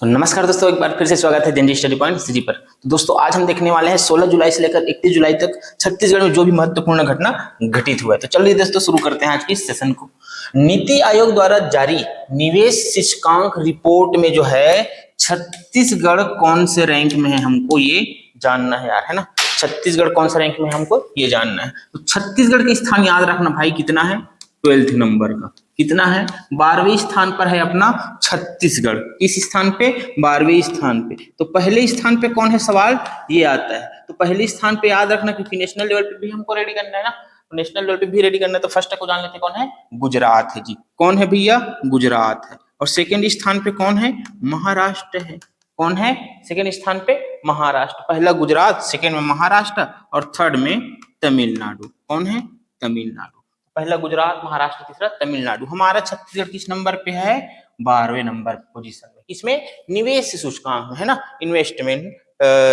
नमस्कार दोस्तों, एक बार फिर से स्वागत है जनरल स्टडी पॉइंट सीजी पर। तो दोस्तों आज हम देखने वाले हैं 16 जुलाई से लेकर 31 जुलाई तक छत्तीसगढ़ में जो भी महत्वपूर्ण घटना घटित हुआ है। तो चलिए दोस्तों शुरू करते हैं आज की सेशन को। नीति आयोग द्वारा जारी निवेश सूचकांक रिपोर्ट में जो है छत्तीसगढ़ कौन से रैंक में है, हमको ये जानना है यार, है ना। छत्तीसगढ़ कौन सा रैंक में है हमको ये जानना है। तो छत्तीसगढ़ का स्थान याद रखना भाई, कितना है 12th नंबर का, कितना है 12वें स्थान पर है अपना छत्तीसगढ़। इस स्थान पे 12वें स्थान पे। तो पहले स्थान पे कौन है, सवाल ये आता है। तो पहले स्थान पे याद रखना, क्योंकि नेशनल लेवल पे भी हमको रेडी करना है ना, नेशनल लेवल पे भी रेडी करना है। तो फर्स्ट को जान लेते हैं, कौन है, गुजरात है जी। कौन है भैया, गुजरात है। और सेकेंड स्थान पे कौन है, महाराष्ट्र है। कौन है सेकेंड स्थान पे, महाराष्ट्र। पहला गुजरात, सेकेंड में महाराष्ट्र और थर्ड में तमिलनाडु। कौन है, तमिलनाडु। पहला गुजरात, महाराष्ट्र, तीसरा तमिलनाडु। हमारा छत्तीसगढ़ किस नंबर पे है, 12वें नंबर पोजीशन में। इसमें निवेश सूचकांक में है ना, इन्वेस्टमेंट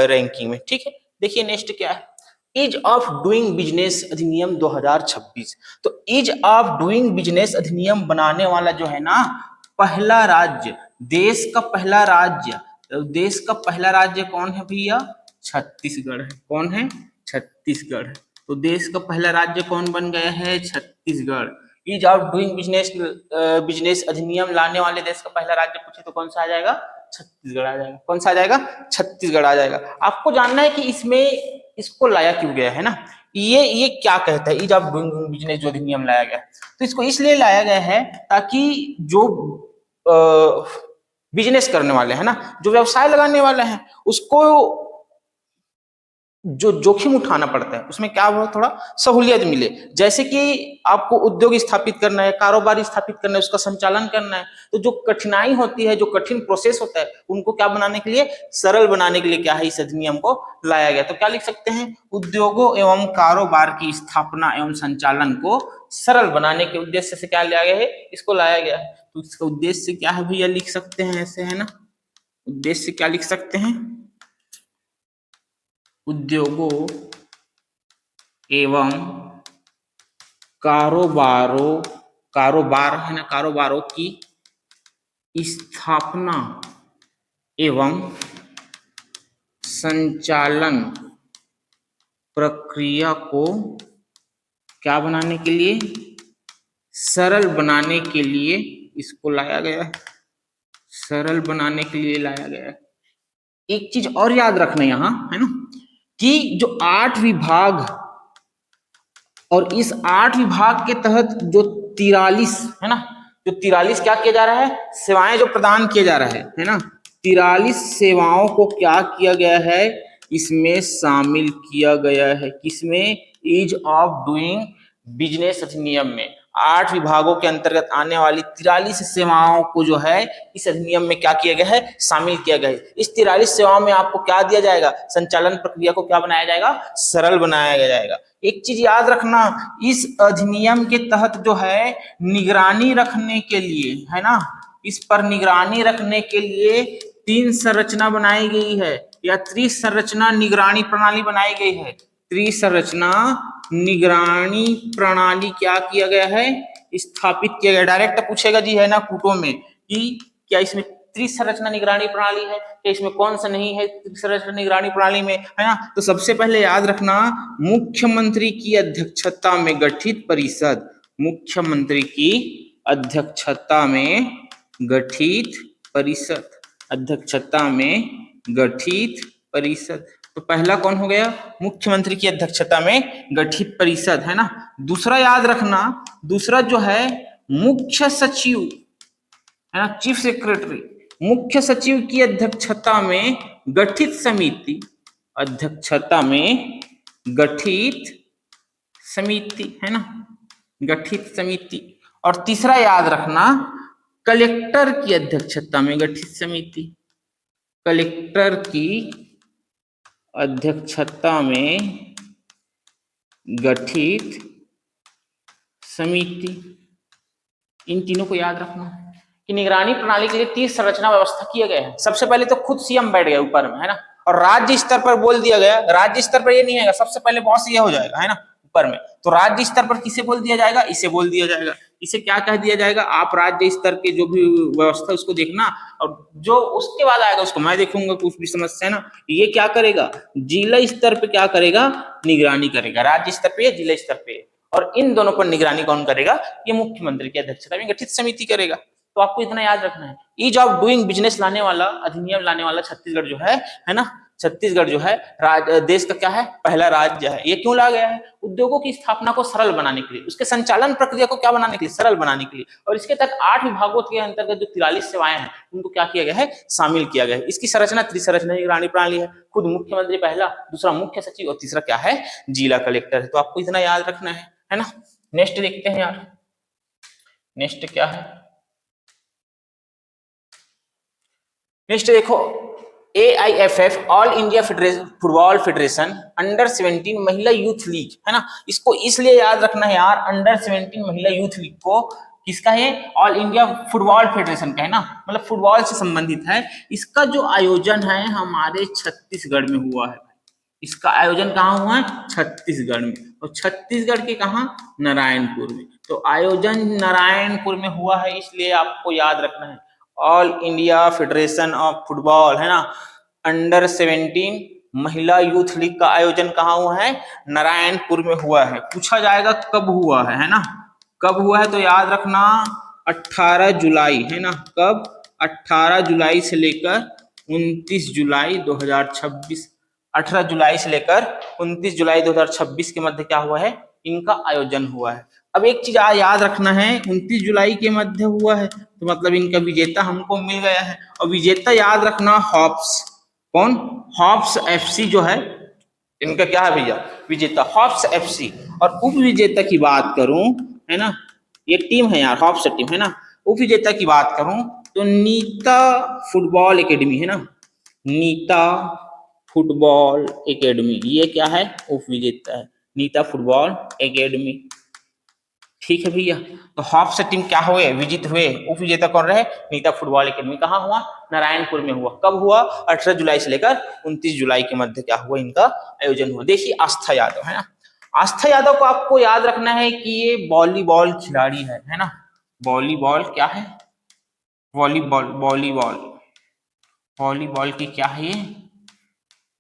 रैंकिंग में। ठीक है, देखिए नेक्स्ट क्या है, ईज ऑफ डूइंग बिजनेस अधिनियम 2026। तो ईज ऑफ डूइंग बिजनेस अधिनियम बनाने वाला जो है ना, पहला राज्य, देश का पहला राज्य, देश का पहला राज्य कौन है भैया, छत्तीसगढ़ है। कौन है, छत्तीसगढ़ है। तो देश का पहला राज्य कौन बन गया है, Chhattisgarh. Ease of doing business अधिनियम लाने वाले देश का पहला राज्य पूछे तो कौन सा आ जाएगा, छत्तीसगढ़ आ जाएगा। कौन सा आ जाएगा, छत्तीसगढ़ आ जाएगा। आपको जानना है कि इसमें इसको लाया क्यों गया है ना, ये क्या कहता है, ईज ऑफ डूइंग बिजनेस जो अधिनियम लाया गया। तो इसको इसलिए लाया गया है ताकि जो बिजनेस करने वाले हैं ना, जो व्यवसाय लगाने वाले हैं, उसको जो जोखिम उठाना पड़ता है उसमें क्या हो, थोड़ा सहूलियत मिले। जैसे कि आपको उद्योग स्थापित करना है, कारोबार स्थापित करना है, उसका संचालन करना है, तो जो कठिनाई होती है, जो कठिन प्रोसेस होता है, उनको क्या बनाने के लिए, सरल बनाने के लिए क्या है, इस अधिनियम को लाया गया। तो क्या लिख सकते हैं, उद्योगों एवं कारोबार की स्थापना एवं संचालन को सरल बनाने के उद्देश्य से क्या लिया गया है, इसको लाया गया है। तो इसका उद्देश्य क्या है भैया, लिख सकते हैं ऐसे, है ना। उद्देश्य क्या लिख सकते हैं, उद्योगों एवं कारोबार है ना, कारोबारों की स्थापना एवं संचालन प्रक्रिया को क्या बनाने के लिए, सरल बनाने के लिए इसको लाया गया है। सरल बनाने के लिए लाया गया है। एक चीज और याद रखना यहाँ, है ना, कि जो 8 विभाग और इस 8 विभाग के तहत जो 43 है ना, जो 43 क्या किया जा रहा है, सेवाएं जो प्रदान किया जा रहा है ना, 43 सेवाओं को क्या किया गया है, इसमें शामिल किया गया है। किसमें, ईज ऑफ डूइंग बिजनेस अधिनियम में 8 विभागों के अंतर्गत आने वाली 43 सेवाओं को जो है इस अधिनियम में क्या किया गया है, शामिल किया गया है। इस 43 सेवाओं में आपको क्या दिया जाएगा, संचालन प्रक्रिया को क्या बनाया जाएगा, सरल बनाया जाएगा। एक चीज याद रखना, इस अधिनियम के तहत जो है निगरानी रखने के लिए, है ना, इस पर निगरानी रखने के लिए 3 संरचना बनाई गई है, या त्रिसंरचना निगरानी प्रणाली बनाई गई है। त्रिसंरचना निगरानी प्रणाली क्या किया गया है, स्थापित किया गया। डायरेक्ट पूछेगा जी, है ना, कूटों में, कि क्या इसमें त्रिसंरचना निगरानी प्रणाली है, क्या इसमें कौन सा नहीं है त्रिसंरचना निगरानी प्रणाली में, है ना। तो सबसे पहले याद रखना, मुख्यमंत्री की अध्यक्षता में गठित परिषद, मुख्यमंत्री की अध्यक्षता में गठित परिषद, अध्यक्षता में गठित परिषद। तो पहला कौन हो गया, मुख्यमंत्री की अध्यक्षता में गठित परिषद, है ना। दूसरा याद रखना, दूसरा जो है मुख्य सचिव, है ना, चीफ सेक्रेटरी, मुख्य सचिव की अध्यक्षता में गठित समिति, अध्यक्षता में गठित समिति, है ना, गठित समिति। और तीसरा याद रखना, कलेक्टर की अध्यक्षता में गठित समिति, कलेक्टर की अध्यक्षता में गठित समिति। इन तीनों को याद रखना कि निगरानी प्रणाली के लिए 30 संरचना व्यवस्था किया गया है। सबसे पहले तो खुद सीएम बैठ गया ऊपर में, है ना, और राज्य स्तर पर बोल दिया गया, राज्य स्तर पर ये नहीं आएगा, सबसे पहले बॉस ये हो जाएगा, है ना, ऊपर में। तो राज्य स्तर पर किसे बोल दिया जाएगा, इसे बोल दिया जाएगा इसे क्या कह दिया जाएगा, आप राज्य स्तर के जो भी व्यवस्था उसको देखना, और जो उसके बाद आएगा उसको मैं देखूंगा, कुछ भी समस्या है ना, ये क्या करेगा, जिला स्तर पे क्या करेगा, निगरानी करेगा, राज्य स्तर पे या जिला स्तर पे, और इन दोनों पर निगरानी कौन करेगा, ये मुख्यमंत्री की अध्यक्षता में गठित समिति करेगा। तो आपको इतना याद रखना है, ईज ऑफ डूइंग बिजनेस लाने वाला, अधिनियम लाने वाला छत्तीसगढ़ जो है ना, छत्तीसगढ़ जो है देश का क्या है, पहला राज्य है। ये क्यों ला गया है, उद्योगों की स्थापना को सरल बनाने के लिए, उसके संचालन प्रक्रिया को क्या बनाने के लिए, सरल बनाने के लिए, और इसके तक 8 विभागों के अंतर्गत जो 43 सेवाएं हैं उनको क्या किया गया है, शामिल किया गया है। इसकी संरचना त्रिसंरचना निगरानी प्रणाली है, खुद मुख्यमंत्री पहला, दूसरा मुख्य सचिव और तीसरा क्या है, जिला कलेक्टर है। तो आपको इतना याद रखना है ना। नेक्स्ट देखते हैं यार, नेक्स्ट क्या है, नेक्स्ट देखो, AIFF all India football federation under 17 महिला यूथ लीग है ना, इसको इसलिए याद रखना है यार, अंडर 17 महिला यूथ लीग को किसका है, ऑल इंडिया फुटबॉल फेडरेशन का है ना, मतलब फुटबॉल से संबंधित है। इसका जो आयोजन है हमारे छत्तीसगढ़ में हुआ है, इसका आयोजन कहाँ हुआ है, छत्तीसगढ़ में, और छत्तीसगढ़ के कहाँ, नारायणपुर में। तो आयोजन नारायणपुर में हुआ है, इसलिए आपको याद रखना है all India federation of football है ना, अंडर 17 महिला यूथ लीग का आयोजन कहाँ हुआ है, नारायणपुर में हुआ है। पूछा जाएगा कब हुआ है ना, कब हुआ है, तो याद रखना 18 जुलाई है ना, कब, 18 जुलाई से लेकर 29 जुलाई 2026, 18 जुलाई से लेकर 29 जुलाई 2026 के मध्य क्या हुआ है, इनका आयोजन हुआ है। अब एक चीज याद रखना है, 29 जुलाई के मध्य हुआ है, तो मतलब इनका विजेता हमको मिल गया है, और विजेता याद रखना हॉप्स, कौन, हॉप्स FC जो है, इनका क्या है भैया, विजेता हॉप्स FC। और उप विजेता की बात करूं है ना, ये टीम है यार, हॉप्स टीम है ना, उप विजेता की बात करूं तो नीता फुटबॉल एकेडमी है ना, नीता फुटबॉल एकेडमी, ये क्या है, उप विजेता है, नीता फुटबॉल एकेडमी। ठीक है भैया, तो हाफ से टीम क्या हुए, विजित हुए, उप विजेता कौन रहे, नीता फुटबॉल एकेडमी। कहाँ हुआ, नारायणपुर में हुआ। कब हुआ, 18 जुलाई से लेकर 29 जुलाई के मध्य क्या हुआ, इनका आयोजन हुआ। देखिए आस्था यादव है ना, आस्था यादव को आपको याद रखना है कि ये वॉलीबॉल खिलाड़ी है ना, वॉलीबॉल क्या है, वॉलीबॉल, वॉलीबॉल, वॉलीबॉल की क्या है, ये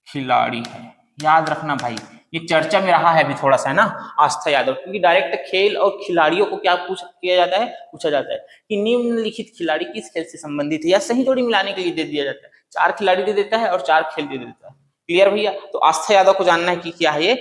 खिलाड़ी है, याद रखना भाई। ये चर्चा में रहा है अभी थोड़ा सा है ना, आस्था यादव, क्योंकि डायरेक्ट खेल और खिलाड़ियों को क्या पूछा जाता है कि निम्नलिखित खिलाड़ी किस खेल से संबंधित है, या सही जोड़ी मिलाने के लिए दे दिया जाता है। 4 खिलाड़ी दे देता है और 4 खेल दे देता है। क्लियर भैया, तो आस्था यादव को जानना है कि क्या है, ये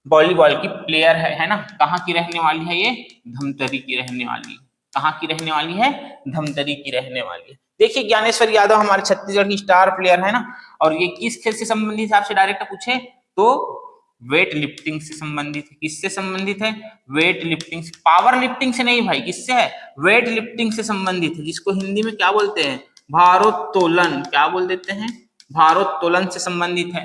वॉलीबॉल की प्लेयर है ना। कहाँ की रहने वाली है, ये धमतरी की रहने वाली है। कहाँ की रहने वाली है, धमतरी की रहने वाली है। देखिए ज्ञानेश्वर यादव हमारे छत्तीसगढ़ की स्टार प्लेयर है ना, और ये किस खेल से संबंधित है, आपसे डायरेक्ट पूछे तो वेट लिफ्टिंग से संबंधित है। किससे संबंधित है, वेट लिफ्टिंग से, पावर लिफ्टिंग से नहीं भाई, किससे है, वेट लिफ्टिंग से संबंधित है, जिसको हिंदी में क्या बोलते हैं, भारोत्तोलन, क्या बोल देते हैं, भारोत्तोलन से संबंधित है।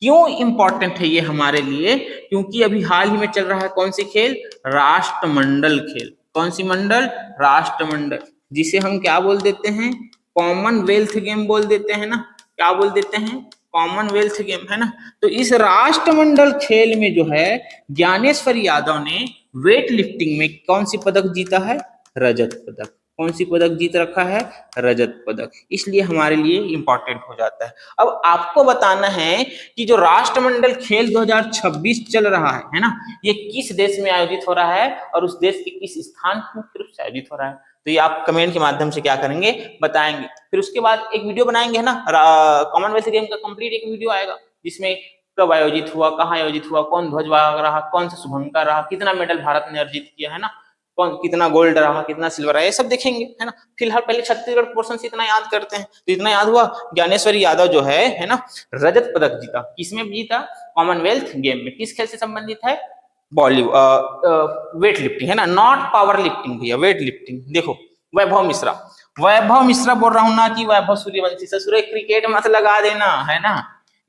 क्यों इंपॉर्टेंट है ये हमारे लिए, क्योंकि अभी हाल ही में चल रहा है कौन सी खेल, राष्ट्रमंडल खेल। कौन सी मंडल, राष्ट्रमंडल, जिसे हम क्या बोल देते हैं, कॉमनवेल्थ गेम बोल देते हैं ना, क्या बोल देते हैं, कॉमनवेल्थ गेम है ना। तो इस राष्ट्रमंडल खेल में जो है ज्ञानेश्वर यादव ने वेट लिफ्टिंग में कौन सी पदक जीता है, रजत पदक। कौन सी पदक जीत रखा है, रजत पदक, इसलिए हमारे लिए इंपॉर्टेंट हो जाता है। अब आपको बताना है कि जो राष्ट्रमंडल खेल 2026 चल रहा है ना, ये किस देश में आयोजित हो रहा है और उस देश के किस स्थान पर मुख्य रूप से आयोजित हो रहा है, तो ये आप कमेंट के माध्यम से क्या करेंगे, बताएंगे। फिर उसके बाद एक वीडियो बनाएंगे है ना, कॉमनवेल्थ गेम का कंप्लीट एक वीडियो आएगा, जिसमें कब आयोजित हुआ, कहाँ आयोजित हुआ, कौन ध्वजवाहक रहा, कौन सा शुभंकर रहा, कितना मेडल भारत ने अर्जित किया है ना, कौन कितना गोल्ड रहा, कितना सिल्वर रहा, ये सब देखेंगे है ना। फिलहाल पहले छत्तीसगढ़ पोर्शन से इतना याद करते हैं, तो इतना याद हुआ, ज्ञानेश्वर यादव जो है ना, रजत पदक जीता। किसमें जीता, कॉमनवेल्थ गेम में। किस खेल से संबंधित है, वेट लिफ्टिंग है ना, नॉट पावर लिफ्टिंग भैया, वेट लिफ्टिंग। देखो वैभव मिश्रा, वैभव मिश्रा बोल रहा हूं ना कि वैभव सूर्यवंशी, ससुरे क्रिकेट मत लगा देना है ना।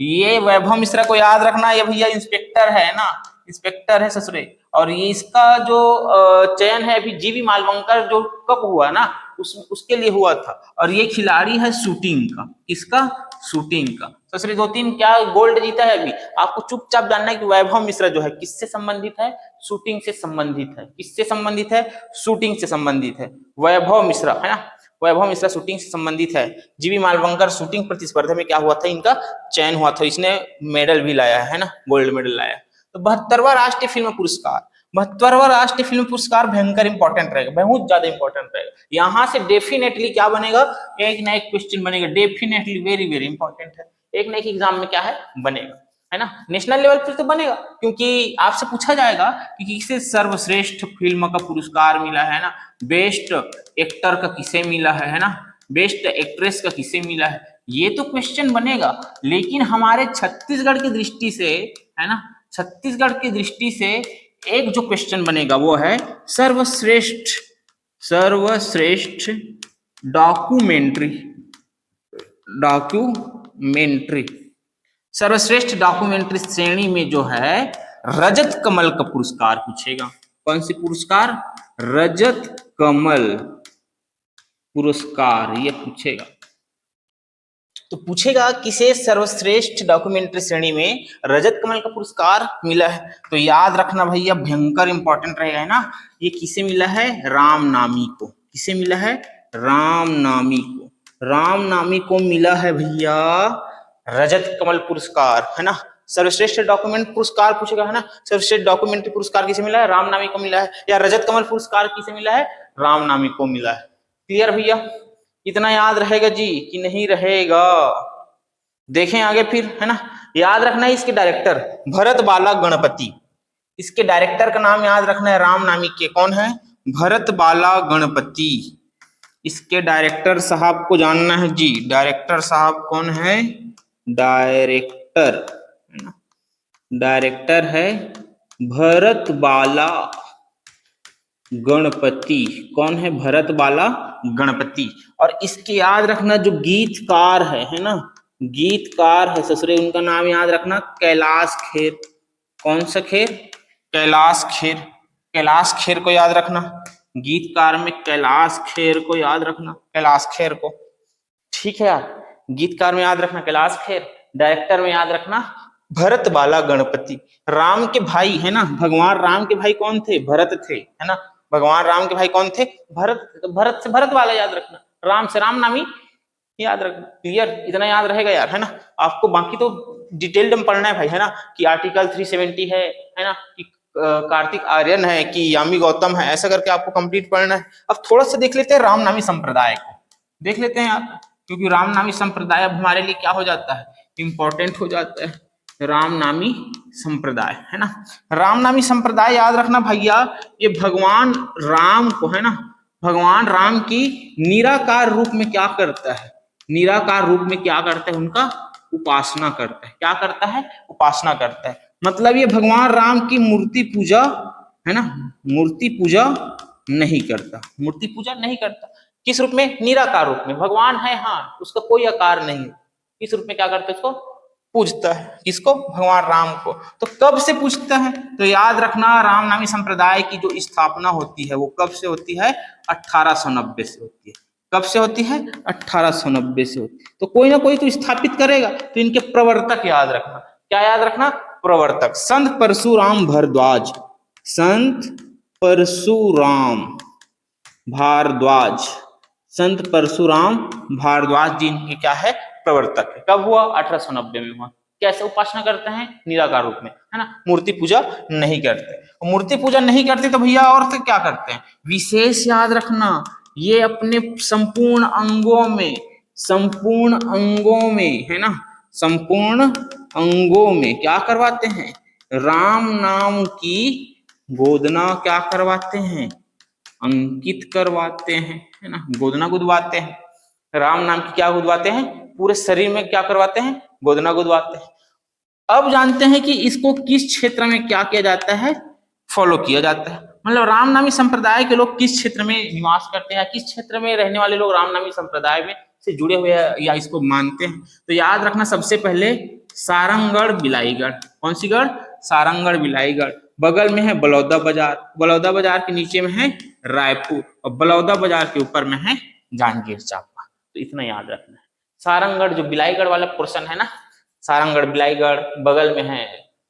ये वैभव मिश्रा को याद रखना, ये भैया इंस्पेक्टर है ना, इंस्पेक्टर है ससुरे। और ये इसका जो चयन है अभी जीवी मालवंकर जो कप हुआ ना, उसके लिए हुआ था। और ये खिलाड़ी है शूटिंग का, किसका, शूटिंग का। तो सिर्फ 2-3 क्या गोल्ड जीता है अभी। आपको चुपचाप जानना है कि वैभव मिश्रा जो है किससे संबंधित है, शूटिंग से संबंधित है। किससे संबंधित है, शूटिंग से संबंधित है। वैभव मिश्रा है ना, वैभव मिश्रा शूटिंग से संबंधित है। जीवी मालवंकर शूटिंग प्रतिस्पर्धा में क्या हुआ था, इनका चयन हुआ था, इसने मेडल भी लाया है ना, गोल्ड मेडल लाया। तो 72वां राष्ट्रीय फिल्म पुरस्कार, 72वां राष्ट्रीय फिल्म पुरस्कार भयंकर इंपॉर्टेंट रहेगा, बहुत ज्यादा इंपॉर्टेंट रहेगा। यहां से डेफिनेटली क्या बनेगा, एक ना एक क्वेश्चन बनेगा, डेफिनेटली वेरी वेरी इंपॉर्टेंट है। एक ना एक एग्जाम में क्या है बनेगा, है ना, नेशनल लेवल पर तो बनेगा, क्योंकि आपसे पूछा जाएगा कि किसे सर्वश्रेष्ठ फिल्म का पुरस्कार मिला है ना, बेस्ट एक्टर का किसे मिला है ना, बेस्ट एक्ट्रेस का किसे मिला है, ये तो क्वेश्चन बनेगा। लेकिन हमारे छत्तीसगढ़ की दृष्टि से, है ना, छत्तीसगढ़ की दृष्टि से एक जो क्वेश्चन बनेगा वो है सर्वश्रेष्ठ डॉक्यूमेंट्री सर्वश्रेष्ठ डॉक्यूमेंट्री श्रेणी में जो है रजत कमल का पुरस्कार पूछेगा। कौन सी पुरस्कार, रजत कमल पुरस्कार, ये पूछेगा। तो पूछेगा किसे सर्वश्रेष्ठ डॉक्यूमेंट्री श्रेणी में रजत कमल का पुरस्कार मिला है। तो याद रखना भैया, भयंकर इंपॉर्टेंट रहेगा, है ना। ये किसे मिला है, रामनामी को। किसे मिला है, रामनामी को। रामनामी को मिला है भैया रजत कमल पुरस्कार, है ना। सर्वश्रेष्ठ डॉक्यूमेंट पुरस्कार पूछेगा, है ना, सर्वश्रेष्ठ डॉक्यूमेंट्री पुरस्कार किसे मिला है, रामनामी को मिला है। या रजत कमल पुरस्कार किसे मिला है, रामनामी को मिला है। क्लियर भैया, इतना याद रहेगा जी कि नहीं रहेगा, देखें आगे फिर, है ना। याद रखना है इसके डायरेक्टर भरत बाला गणपति, इसके डायरेक्टर का नाम याद रखना है, रामनामी के कौन है, भरत बाला गणपति। इसके डायरेक्टर साहब को जानना है जी, डायरेक्टर साहब कौन है, डायरेक्टर, है ना, डायरेक्टर है भरत बाला गणपति। कौन है, भरत बाला गणपति। और इसके याद रखना जो गीतकार है ना, गीतकार है ससुरे, उनका नाम याद रखना कैलाश खेर। कौन सा खेर, कैलाश खेर। कैलाश खेर को याद रखना, गीतकार में कैलाश खेर को याद रखना, कैलाश खेर को। ठीक है यार, गीतकार में याद रखना कैलाश खेर, डायरेक्टर में याद रखना भरत बाला गणपति। राम के भाई, है ना, भगवान राम के भाई कौन थे, भरत थे, है ना, भगवान राम के भाई कौन थे, भरत। तो भरत से भरत वाला याद रखना, राम से रामनामी याद रखना। क्लियर, इतना याद रहेगा यार, है ना। आपको बाकी तो डिटेल्ड में पढ़ना है भाई, है ना, कि आर्टिकल 370 है ना, कि कार्तिक आर्यन है कि यामी गौतम है, ऐसा करके आपको कंप्लीट पढ़ना है। अब थोड़ा सा देख लेते हैं रामनामी संप्रदाय को, देख लेते हैं यार, क्योंकि रामनामी संप्रदाय अब हमारे लिए क्या हो जाता है, इंपॉर्टेंट हो जाता है। रामनामी संप्रदाय, है ना, रामनामी संप्रदाय याद रखना भैया, ये भगवान राम को, है ना, भगवान राम की निराकार रूप में क्या करता है, निराकार रूप में क्या करता है, उनका उपासना करता है। क्या करता है, उपासना करता है। मतलब ये भगवान राम की मूर्ति पूजा, है ना, मूर्ति पूजा नहीं करता, मूर्ति पूजा नहीं करता। किस रूप में, निराकार रूप में। भगवान है हाँ, उसका कोई आकार नहीं है, किस रूप में क्या करता है, उसको पूजता है। किसको, भगवान राम को। तो कब से पूजता है, तो याद रखना रामनामी संप्रदाय की जो स्थापना होती है वो कब से होती है, 1890 से होती है। कब से होती है, 1890 से होती है। तो कोई ना कोई तो स्थापित करेगा, तो इनके प्रवर्तक याद रखना। क्या याद रखना, प्रवर्तक संत परशुराम भारद्वाज, संत परशुराम भारद्वाज, संत परशुराम भारद्वाज जी इनके क्या है, प्रवर्तक है। कब हुआ, 1890 में हुआ। कैसे उपासना करते हैं, निराकार रूप में, है ना, मूर्ति पूजा नहीं करते। मूर्ति पूजा नहीं करते तो भैया और तो क्या करते हैं, विशेष याद रखना, ये अपने संपूर्ण अंगों में, संपूर्ण अंगों में, है ना, संपूर्ण अंगों में क्या करवाते हैं, राम नाम की गोदना क्या करवाते हैं, अंकित करवाते हैं, है ना, गोदना गुदवाते हैं। राम नाम की क्या गुदवाते हैं, पूरे शरीर में क्या करवाते हैं, गोदना गुदवाते हैं। अब जानते हैं कि इसको किस क्षेत्र में क्या किया जाता है, फॉलो किया जाता है। मतलब रामनामी संप्रदाय के लोग किस क्षेत्र में निवास करते हैं, किस क्षेत्र में रहने वाले लोग रामनामी संप्रदाय में से जुड़े हुए हैं या इसको मानते हैं। तो याद रखना सबसे पहले सारंगगढ़ बिलाईगढ़। कौन सी गढ़, सारंगगढ़ बिलाईगढ़। बगल में है बलौदा बाजार, बलौदा बाजार के नीचे में है रायपुर, और बलौदा बाजार के ऊपर में है जांजगीर चांपा। तो इतना याद रखना है। सारंगगढ़ जो बिलाईगढ़ वाला पोर्शन है ना, सारंगगढ़ बिलाईगढ़ बगल में है,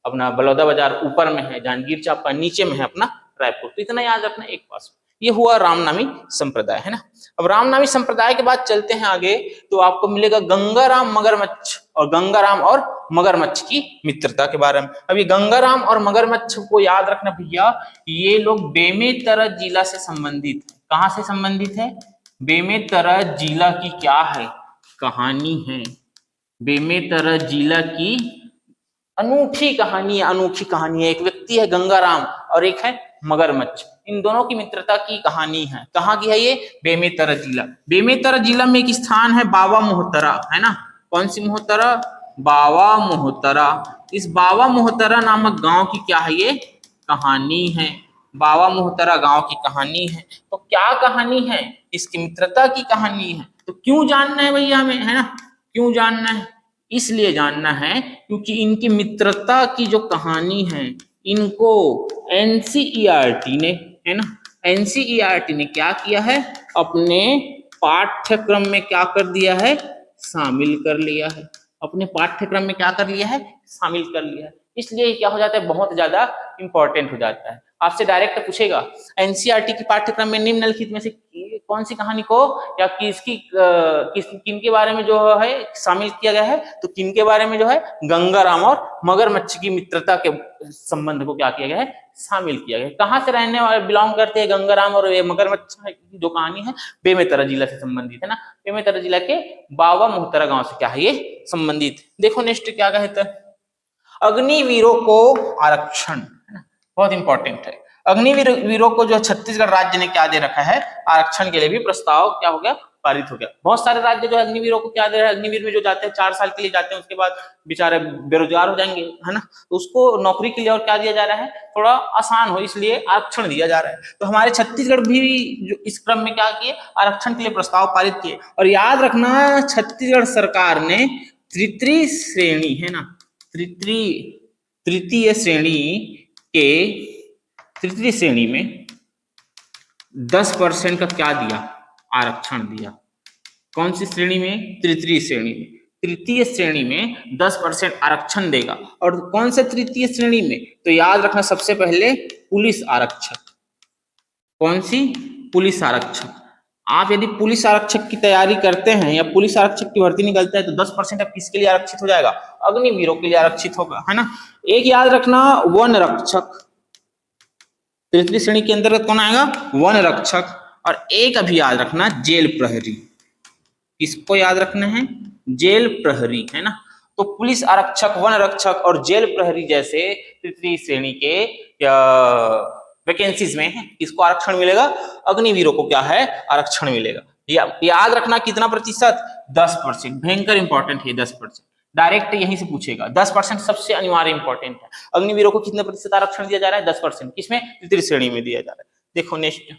अपना बलौदा बाजार ऊपर में है, जांजगीर चांपा नीचे में है अपना रायपुर। तो इतना याद रखना एक पास। ये हुआ रामनामी संप्रदाय, है ना। अब रामनामी संप्रदाय के बाद चलते हैं आगे, तो आपको मिलेगा गंगाराम मगरमच्छ और गंगाराम और मगरमच्छ की मित्रता के बारे में। अभी गंगाराम और मगरमच्छ को याद रखना भैया, ये लोग बेमेतरा जिला से संबंधित है। कहां से संबंधित है? बेमेतरा जिला की क्या है कहानी है, बेमेतरा जिला की अनूठी कहानी है, अनोखी कहानी है। एक व्यक्ति है गंगाराम और एक है मगरमच्छ, इन दोनों की मित्रता की कहानी है। कहाँ की है ये? बेमेतरा जिला। बेमेतरा जिला में एक स्थान है बाबा मोहतरा, है ना। कौन सी मोहतरा? बाबा मोहतरा। इस बाबा मोहतरा नामक गांव की क्या है ये कहानी है, बाबा मोहतरा गांव की कहानी है। तो क्या कहानी है? इसकी मित्रता की कहानी है। तो क्यों जानना है भैया हमें, है ना, क्यों जानना है? इसलिए जानना है क्योंकि इनकी मित्रता की जो कहानी है, इनको एनसीईआरटी ने, है ना, एनसीईआरटी ने क्या किया है, अपने पाठ्यक्रम में क्या कर दिया है, शामिल कर लिया है। अपने पाठ्यक्रम में क्या कर लिया है, शामिल कर लिया है। इसलिए क्या हो जाता है, बहुत ज्यादा इंपॉर्टेंट हो जाता है। आपसे डायरेक्ट पूछेगा एनसीईआरटी की पाठ्यक्रम में निम्नलिखित में से कौन सी कहानी को या किन के बारे में जो है शामिल किया गया है, तो किन के बारे में जो है गंगाराम और मगरमच्छ की मित्रता के संबंध को क्या किया गया है, शामिल किया गया है। कहाँ से रहने वाले बिलोंग करते हैं गंगाराम और मगरमच्छ की जो कहानी है बेमेतरा जिला से संबंधित है ना, बेमेतरा जिला के बाबा मोहतरा गांव से क्या है ये संबंधित। देखो नेक्स्ट क्या कहते हैं, अग्निवीरों को आरक्षण, है ना, बहुत इंपॉर्टेंट है। अग्निवीरों को जो छत्तीसगढ़ राज्य ने क्या दे रखा है, आरक्षण के लिए भी प्रस्ताव क्या हो गया, पारित हो गया। बहुत सारे राज्य जो है अग्निवीरों को क्या दे रहे हैं, अग्निवीर में जो जाते हैं 4 साल के लिए जाते हैं, उसके बाद बेचारे बेरोजगार हो जाएंगे, है ना, तो उसको नौकरी के लिए और क्या दिया जा रहा है, थोड़ा आसान हो इसलिए आरक्षण दिया जा रहा है। तो हमारे छत्तीसगढ़ भी जो इस क्रम में क्या किए, आरक्षण के लिए प्रस्ताव पारित किए। और याद रखना छत्तीसगढ़ सरकार ने तृतीय श्रेणी, है ना, तृतीय श्रेणी में 10% का क्या दिया, आरक्षण दिया। कौन सी श्रेणी में? तृतीय श्रेणी में। तृतीय श्रेणी में 10% आरक्षण देगा। और कौन से तृतीय श्रेणी में? तो याद रखना सबसे पहले पुलिस आरक्षक। कौन सी? पुलिस आरक्षक। आप यदि पुलिस आरक्षक की तैयारी करते हैं या पुलिस आरक्षक की भर्ती निकलता है तो 10% आप किसके लिए आरक्षित हो जाएगा, अग्निवीरों के लिए आरक्षित होगा, है ना। एक याद रखना वन रक्षक, तृतीय श्रेणी के अंतर्गत कौन आएगा, वन रक्षक। और एक अभी याद रखना जेल प्रहरी, किसको याद रखना है, जेल प्रहरी, है ना। तो पुलिस आरक्षक, वन रक्षक और जेल प्रहरी जैसे तृतीय श्रेणी के वैकेंसीज में किसको आरक्षण मिलेगा, अग्निवीरों को क्या है, आरक्षण मिलेगा। याद रखना कितना प्रतिशत, 10%। भयंकर इंपॉर्टेंट है 10%, डायरेक्ट यहीं से पूछेगा। 10% सबसे अनिवार्य इंपॉर्टेंट है। अग्निवीरों को कितने प्रतिशत आरक्षण दिया जा रहा है, 10%। किसमें? तृतीय श्रेणी में दिया जा रहा है। देखो नेक्स्ट,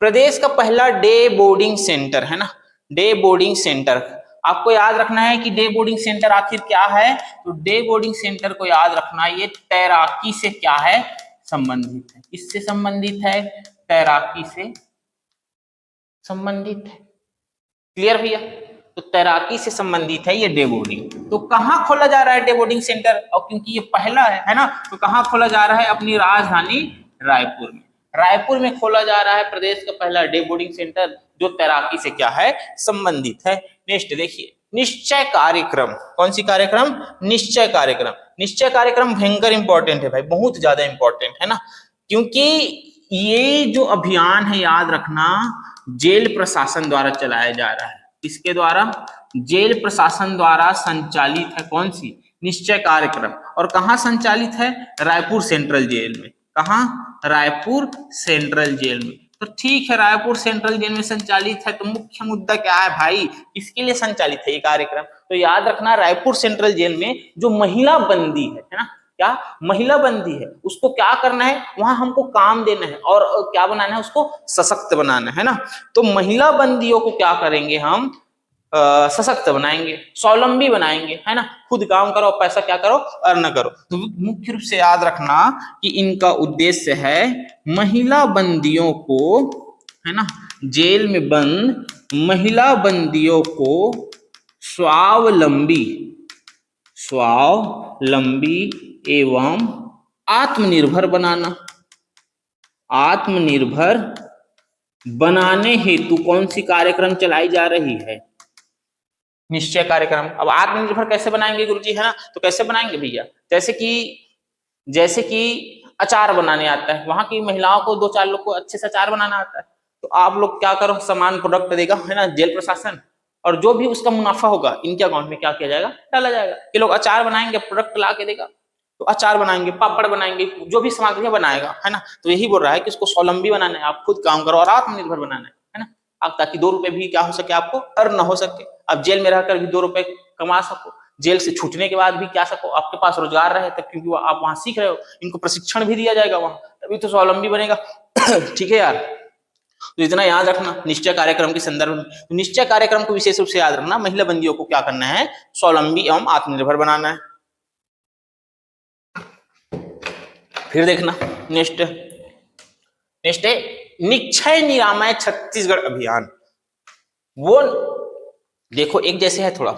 प्रदेश का पहला डे बोर्डिंग सेंटर, है ना, डे बोर्डिंग सेंटर। आपको याद रखना है कि डे बोर्डिंग सेंटर आखिर क्या है, तो डे बोर्डिंग सेंटर को याद रखना, ये तैराकी से क्या है, संबंधित है। किससे संबंधित है, तैराकी से संबंधित है। क्लियर भैया, तो तैराकी से संबंधित है ये डे बोर्डिंग। तो कहाँ खोला जा रहा है डे बोर्डिंग सेंटर, और क्योंकि ये पहला है ना, तो कहाँ खोला जा रहा है, अपनी राजधानी रायपुर में। रायपुर में खोला जा रहा है प्रदेश का पहला डे बोर्डिंग सेंटर जो तैराकी से क्या है, संबंधित है। नेक्स्ट देखिए, निश्चय कार्यक्रम। कौन सी कार्यक्रम, निश्चय कार्यक्रम। निश्चय कार्यक्रम भयंकर इंपॉर्टेंट है भाई, बहुत ज्यादा इंपॉर्टेंट है ना, क्योंकि ये जो अभियान है याद रखना जेल प्रशासन द्वारा चलाया जा रहा है। किसके द्वारा, जेल प्रशासन द्वारा संचालित है। कौन सी, निश्चय कार्यक्रम। और कहाँ संचालित है, रायपुर सेंट्रल जेल में। कहाँ, रायपुर सेंट्रल जेल में। तो ठीक है, रायपुर सेंट्रल जेल में संचालित है, तो मुख्य मुद्दा क्या है भाई, किसके लिए संचालित है ये कार्यक्रम, तो याद रखना रायपुर सेंट्रल जेल में जो महिला बंदी है ना, क्या महिला बंदी है, उसको क्या करना है, वहां हमको काम देना है और क्या बनाना है, उसको सशक्त बनाना है ना। तो महिला बंदियों को क्या करेंगे हम, सशक्त बनाएंगे, स्वावलंबी बनाएंगे, है ना, खुद काम करो, पैसा क्या करो, अर्न करो। तो मुख्य रूप से याद रखना कि इनका उद्देश्य है महिला बंदियों को, है ना, जेल में बंद महिला बंदियों को स्वावलंबी स्वावलंबी एवं आत्मनिर्भर बनाना। आत्मनिर्भर बनाने हेतु कौन सी कार्यक्रम चलाई जा रही है? निश्चय कार्यक्रम। अब आत्मनिर्भर कैसे बनाएंगे गुरुजी, है ना? तो कैसे बनाएंगे भैया, जैसे कि अचार बनाने आता है, वहां की महिलाओं को 2-4 लोग को अच्छे से अचार बनाना आता है, तो आप लोग क्या करो, सामान प्रोडक्ट देगा, है ना, जेल प्रशासन, और जो भी उसका मुनाफा होगा इनके अकाउंट में क्या किया जाएगा, डाला जाएगा। ये लोग अचार बनाएंगे, प्रोडक्ट ला के देगा, तो अचार बनाएंगे, पापड़ बनाएंगे, जो भी सामग्री बनाएगा, है ना। तो यही बोल रहा है कि उसको स्वावलंबी बनाना है, आप खुद काम करो और आत्मनिर्भर बनाना है ना। आप ताकि 2 रुपए भी क्या हो सके, आपको अर्न हो सके, आप जेल में रहकर भी 2 रुपए कमा सको, जेल से छूटने के बाद भी क्या सको, आपके पास रोजगार रहे, तब क्योंकि आप वहां सीख रहे हो, इनको प्रशिक्षण भी दिया जाएगा वहां, तभी तो स्वावलंबी बनेगा। ठीक है यार, तो इतना याद रखना निश्चय कार्यक्रम के संदर्भ में। तो निश्चय कार्यक्रम को विशेष रूप से याद रखना, महिला बंदियों को क्या करना है, स्वावलंबी एवं आत्मनिर्भर बनाना है। फिर देखना नेक्स्ट है निक्षय निरामय छत्तीसगढ़ अभियान। वो देखो एक जैसे है थोड़ा,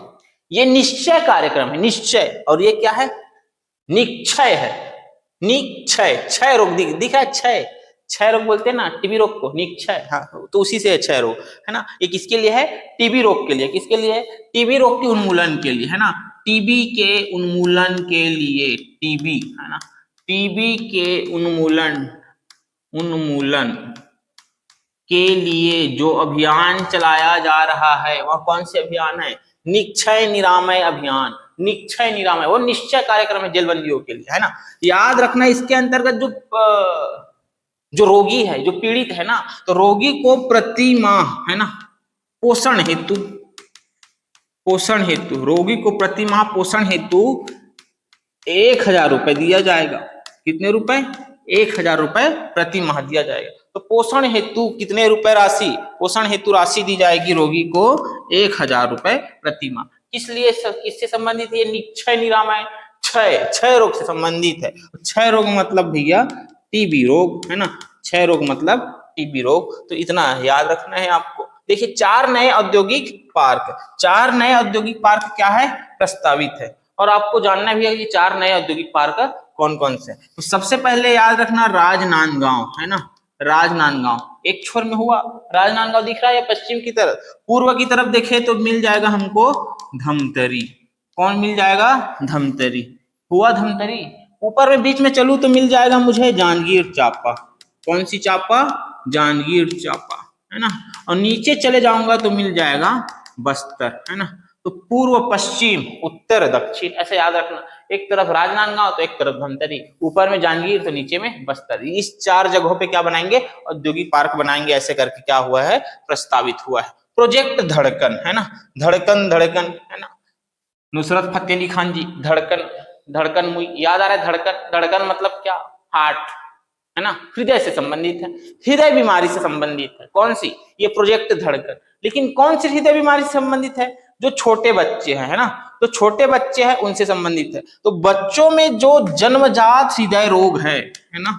ये निश्चय कार्यक्रम है, निश्चय, और ये क्या है, निक्षय है। निक्षय, क्षय रोग दिख रहा है, क्षय रोग बोलते हैं ना टीबी रोग को, निक्षय, हाँ, तो उसी से है क्षय रोग, है ना। ये किसके लिए है, टीबी रोग के लिए। किसके लिए है, टीबी रोग के उन्मूलन के लिए, है ना, टीबी के उन्मूलन के लिए, टीबी, है ना, टीबी के उन्मूलन के लिए जो अभियान चलाया जा रहा है वह कौन से अभियान है, निक्षय निरामय अभियान। निक्षय निरामय वो निश्चय कार्यक्रम है जेलबंदियों के लिए, है ना। याद रखना इसके अंतर्गत जो रोगी है, जो पीड़ित है ना, तो रोगी को प्रति माह, है ना, पोषण हेतु रोगी को प्रति माह पोषण हेतु 1000 रुपए दिया जाएगा। कितने रुपए, 1000 रुपए प्रति माह दिया जाएगा। तो पोषण हेतु कितने रुपए राशि, पोषण हेतु राशि दी जाएगी रोगी को 1000 रुपए प्रति माह। किसलिए, किससे संबंधित है, निक्षय निरामय, क्षय रोग से संबंधित है। क्षय रोग मतलब भैया टीबी रोग, है ना, क्षय रोग मतलब टीबी रोग। तो इतना याद रखना है आपको। देखिए 4 नए औद्योगिक पार्क क्या है, प्रस्तावित है, और आपको जानना भी है कि 4 नए औद्योगिक पार्क कौन कौन से। तो सबसे पहले याद रखना राजनांदगांव, है ना, राजनांदगांव एक छोर में हुआ, राजनांदगांव दिख रहा है पश्चिम की तरफ, पूर्व की तरफ देखे तो मिल जाएगा हमको धमतरी। कौन मिल जाएगा, धमतरी हुआ, धमतरी। ऊपर में बीच में चलू तो मिल जाएगा मुझे जांजगीर चांपा। कौन सी चांपा, जांजगीर चांपा, है ना। और नीचे चले जाऊंगा तो मिल जाएगा बस्तर, है ना। तो पूर्व पश्चिम उत्तर दक्षिण ऐसे याद रखना, एक तरफ राजनांदगांव तो एक तरफ धमतरी, ऊपर में जांजगीर तो नीचे में बस्तर। इस 4 जगहों पे क्या बनाएंगे, औद्योगिक पार्क बनाएंगे, ऐसे करके क्या हुआ है, प्रस्तावित हुआ है। प्रोजेक्ट धड़कन, है ना, धड़कन, है ना, नुसरत फतेह अली खान जी, धड़कन याद आ रहा है, धड़कन मतलब क्या, हार्ट, है ना, हृदय से संबंधित है, हृदय बीमारी से संबंधित है। कौन सी, ये प्रोजेक्ट धड़कन। लेकिन कौन सी हृदय बीमारी से संबंधित है, जो छोटे बच्चे हैं, है ना, तो छोटे बच्चे हैं उनसे संबंधित है। तो बच्चों में जो जन्मजात हृदय रोग है ना,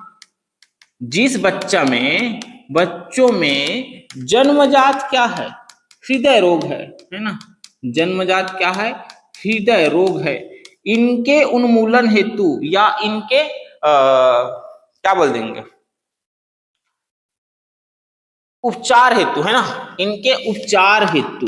जिस बच्चों में जन्मजात क्या है, हृदय रोग है ना, जन्मजात क्या है, हृदय रोग है, इनके उन्मूलन हेतु या इनके क्या बोल देंगे, उपचार हेतु, है ना, इनके उपचार हेतु,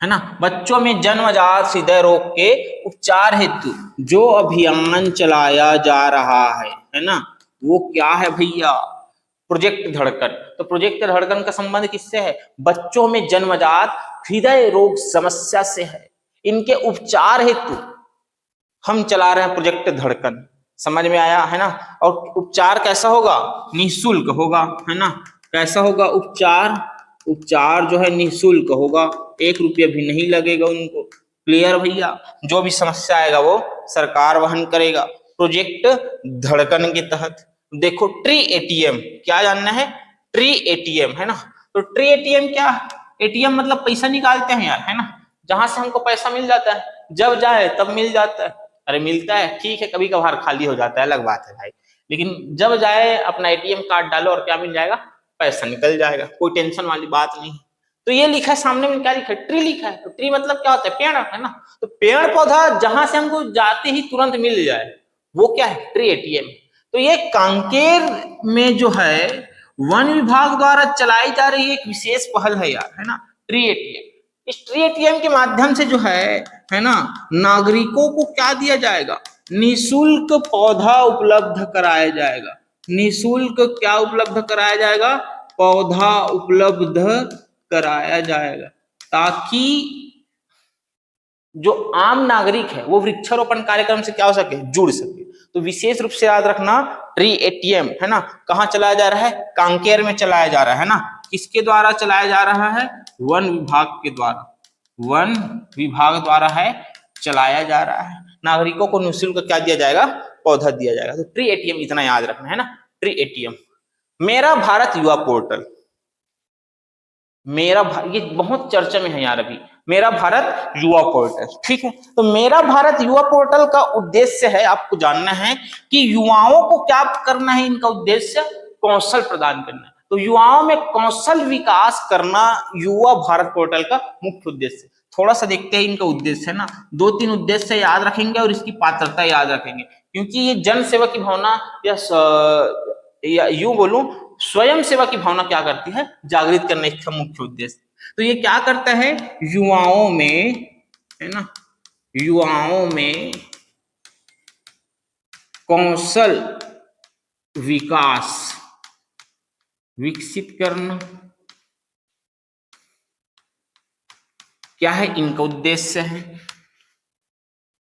है ना, बच्चों में जन्मजात हृदय रोग के उपचार हेतु जो अभियान चलाया जा रहा है ना, वो क्या है भैया, प्रोजेक्ट धड़कन। तो प्रोजेक्ट धड़कन का संबंध किससे है, बच्चों में जन्मजात हृदय रोग समस्या से है, इनके उपचार हेतु हम चला रहे हैं प्रोजेक्ट धड़कन। समझ में आया, है ना। और उपचार कैसा होगा, निःशुल्क होगा, है ना, कैसा होगा उपचार जो है निःशुल्क होगा, 1 रुपया भी नहीं लगेगा उनको। क्लियर भैया, जो भी समस्या आएगा वो सरकार वहन करेगा प्रोजेक्ट धड़कन के तहत। देखो ट्री एटीएम, क्या जानना है, ट्री एटीएम, है ना। तो ट्री एटीएम क्या, एटीएम मतलब पैसा निकालते हैं यार, है ना, जहां से हमको पैसा मिल जाता है, जब जाए तब मिल जाता है। अरे मिलता है ठीक है, कभी कभार खाली हो जाता है, अलग बात है भाई, लेकिन जब जाए अपना एटीएम कार्ड डालो और क्या मिल जाएगा, पैसा निकल जाएगा, कोई टेंशन वाली बात नहीं। तो ये लिखा है सामने में, क्या लिखा है? ट्री लिखा है। तो ट्री मतलब क्या होता है? पेड़, है ना। तो पेड़ पौधा जहां से हमको जाते ही तुरंत मिल जाए वो क्या है? Tree ATM. तो ये कांकेर में जो है वन विभाग द्वारा चलाई जा रही एक विशेष पहल है यार, है ना, ट्री एटीएम। इस ट्री एटीएम के माध्यम से जो है ना, नागरिकों को क्या दिया जाएगा? निःशुल्क पौधा उपलब्ध कराया जाएगा। निःशुल्क क्या उपलब्ध कराया जाएगा? पौधा उपलब्ध कराया जाएगा, ताकि जो आम नागरिक है वो वृक्षारोपण कार्यक्रम से क्या हो सके? जुड़ सके। तो विशेष रूप से याद रखना, ट्री एटीएम, है ना, कहाँ चलाया जा रहा है? कांकेर में चलाया जा रहा है ना। किसके द्वारा चलाया जा रहा है? वन विभाग के द्वारा। वन विभाग द्वारा है चलाया जा रहा है। नागरिकों को निःशुल्क क्या दिया जाएगा? पौधा दिया जाएगा। तो ट्री एटीएम इतना याद रखना, है ना, ट्री एटीएम। मेरा भारत युवा पोर्टल, ये बहुत चर्चा में है यार अभी, मेरा भारत युवा पोर्टल, ठीक है। तो मेरा भारत युवा पोर्टल का उद्देश्य है, आपको जानना है कि युवाओं को क्या करना है। इनका उद्देश्य कौशल प्रदान करना है। तो युवाओं में कौशल विकास करना युवा भारत पोर्टल का मुख्य उद्देश्य। थोड़ा सा देखते हैं इनका उद्देश्य, है ना। 2-3 उद्देश्य याद रखेंगे और इसकी पात्रता याद रखेंगे, क्योंकि ये जन सेवा की भावना या यूं बोलूं स्वयं सेवा की भावना क्या करती है? जागृत करने का मुख्य उद्देश्य। तो ये क्या करता है? युवाओं में, है ना, युवाओं में कौशल विकास विकसित करना क्या है? इनका उद्देश्य है।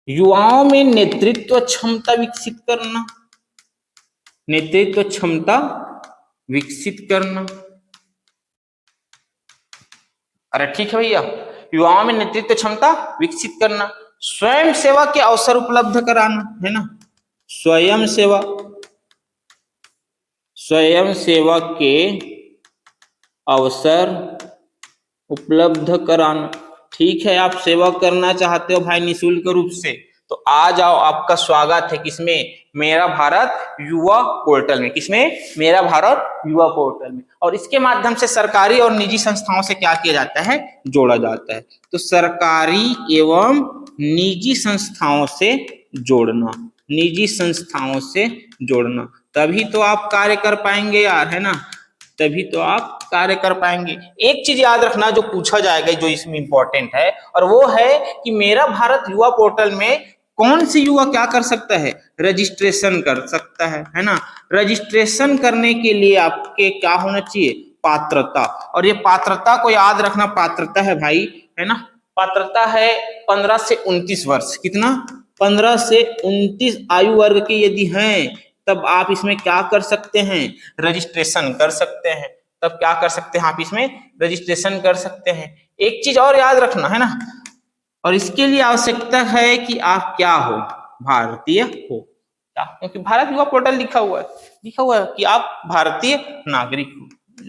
युवाओं में नेतृत्व क्षमता विकसित करना, नेतृत्व क्षमता विकसित करना। अरे ठीक है भैया, युवाओं में नेतृत्व क्षमता विकसित करना, स्वयं सेवा के अवसर उपलब्ध कराना, है ना, स्वयं सेवा के अवसर उपलब्ध कराना। ठीक है, आप सेवा करना चाहते हो भाई निःशुल्क रूप से, तो आ जाओ, आपका स्वागत है। किसमें? मेरा भारत युवा पोर्टल में। किसमें? मेरा भारत युवा पोर्टल में। और इसके माध्यम से सरकारी और निजी संस्थाओं से क्या किया जाता है? जोड़ा जाता है। तो सरकारी एवं निजी संस्थाओं से जोड़ना, निजी संस्थाओं से जोड़ना, तभी तो आप कार्य कर पाएंगे यार, है ना, तभी तो आप कार्य कर पाएंगे। एक चीज याद रखना जो पूछा जाएगा, जो इसमें इंपॉर्टेंट है, और वो है कि मेरा भारत युवा पोर्टल में कौन सी युवा क्या कर सकता है? रजिस्ट्रेशन कर सकता है ना। रजिस्ट्रेशन करने के लिए आपके क्या होना चाहिए? पात्रता। और ये पात्रता को याद रखना, पात्रता है भाई, है ना, पात्रता है 15 से 29 वर्ष। कितना? 15 से 29 आयु वर्ग के यदि हैं, तब आप इसमें क्या कर सकते हैं? रजिस्ट्रेशन कर सकते हैं। तब क्या कर सकते हैं? आप इसमें रजिस्ट्रेशन कर सकते हैं। एक चीज और याद रखना, है ना, और इसके लिए आवश्यकता है कि आप क्या हो? भारतीय हो। क्या? क्योंकि भारत युवा पोर्टल लिखा हुआ है कि आप भारतीय नागरिक हो।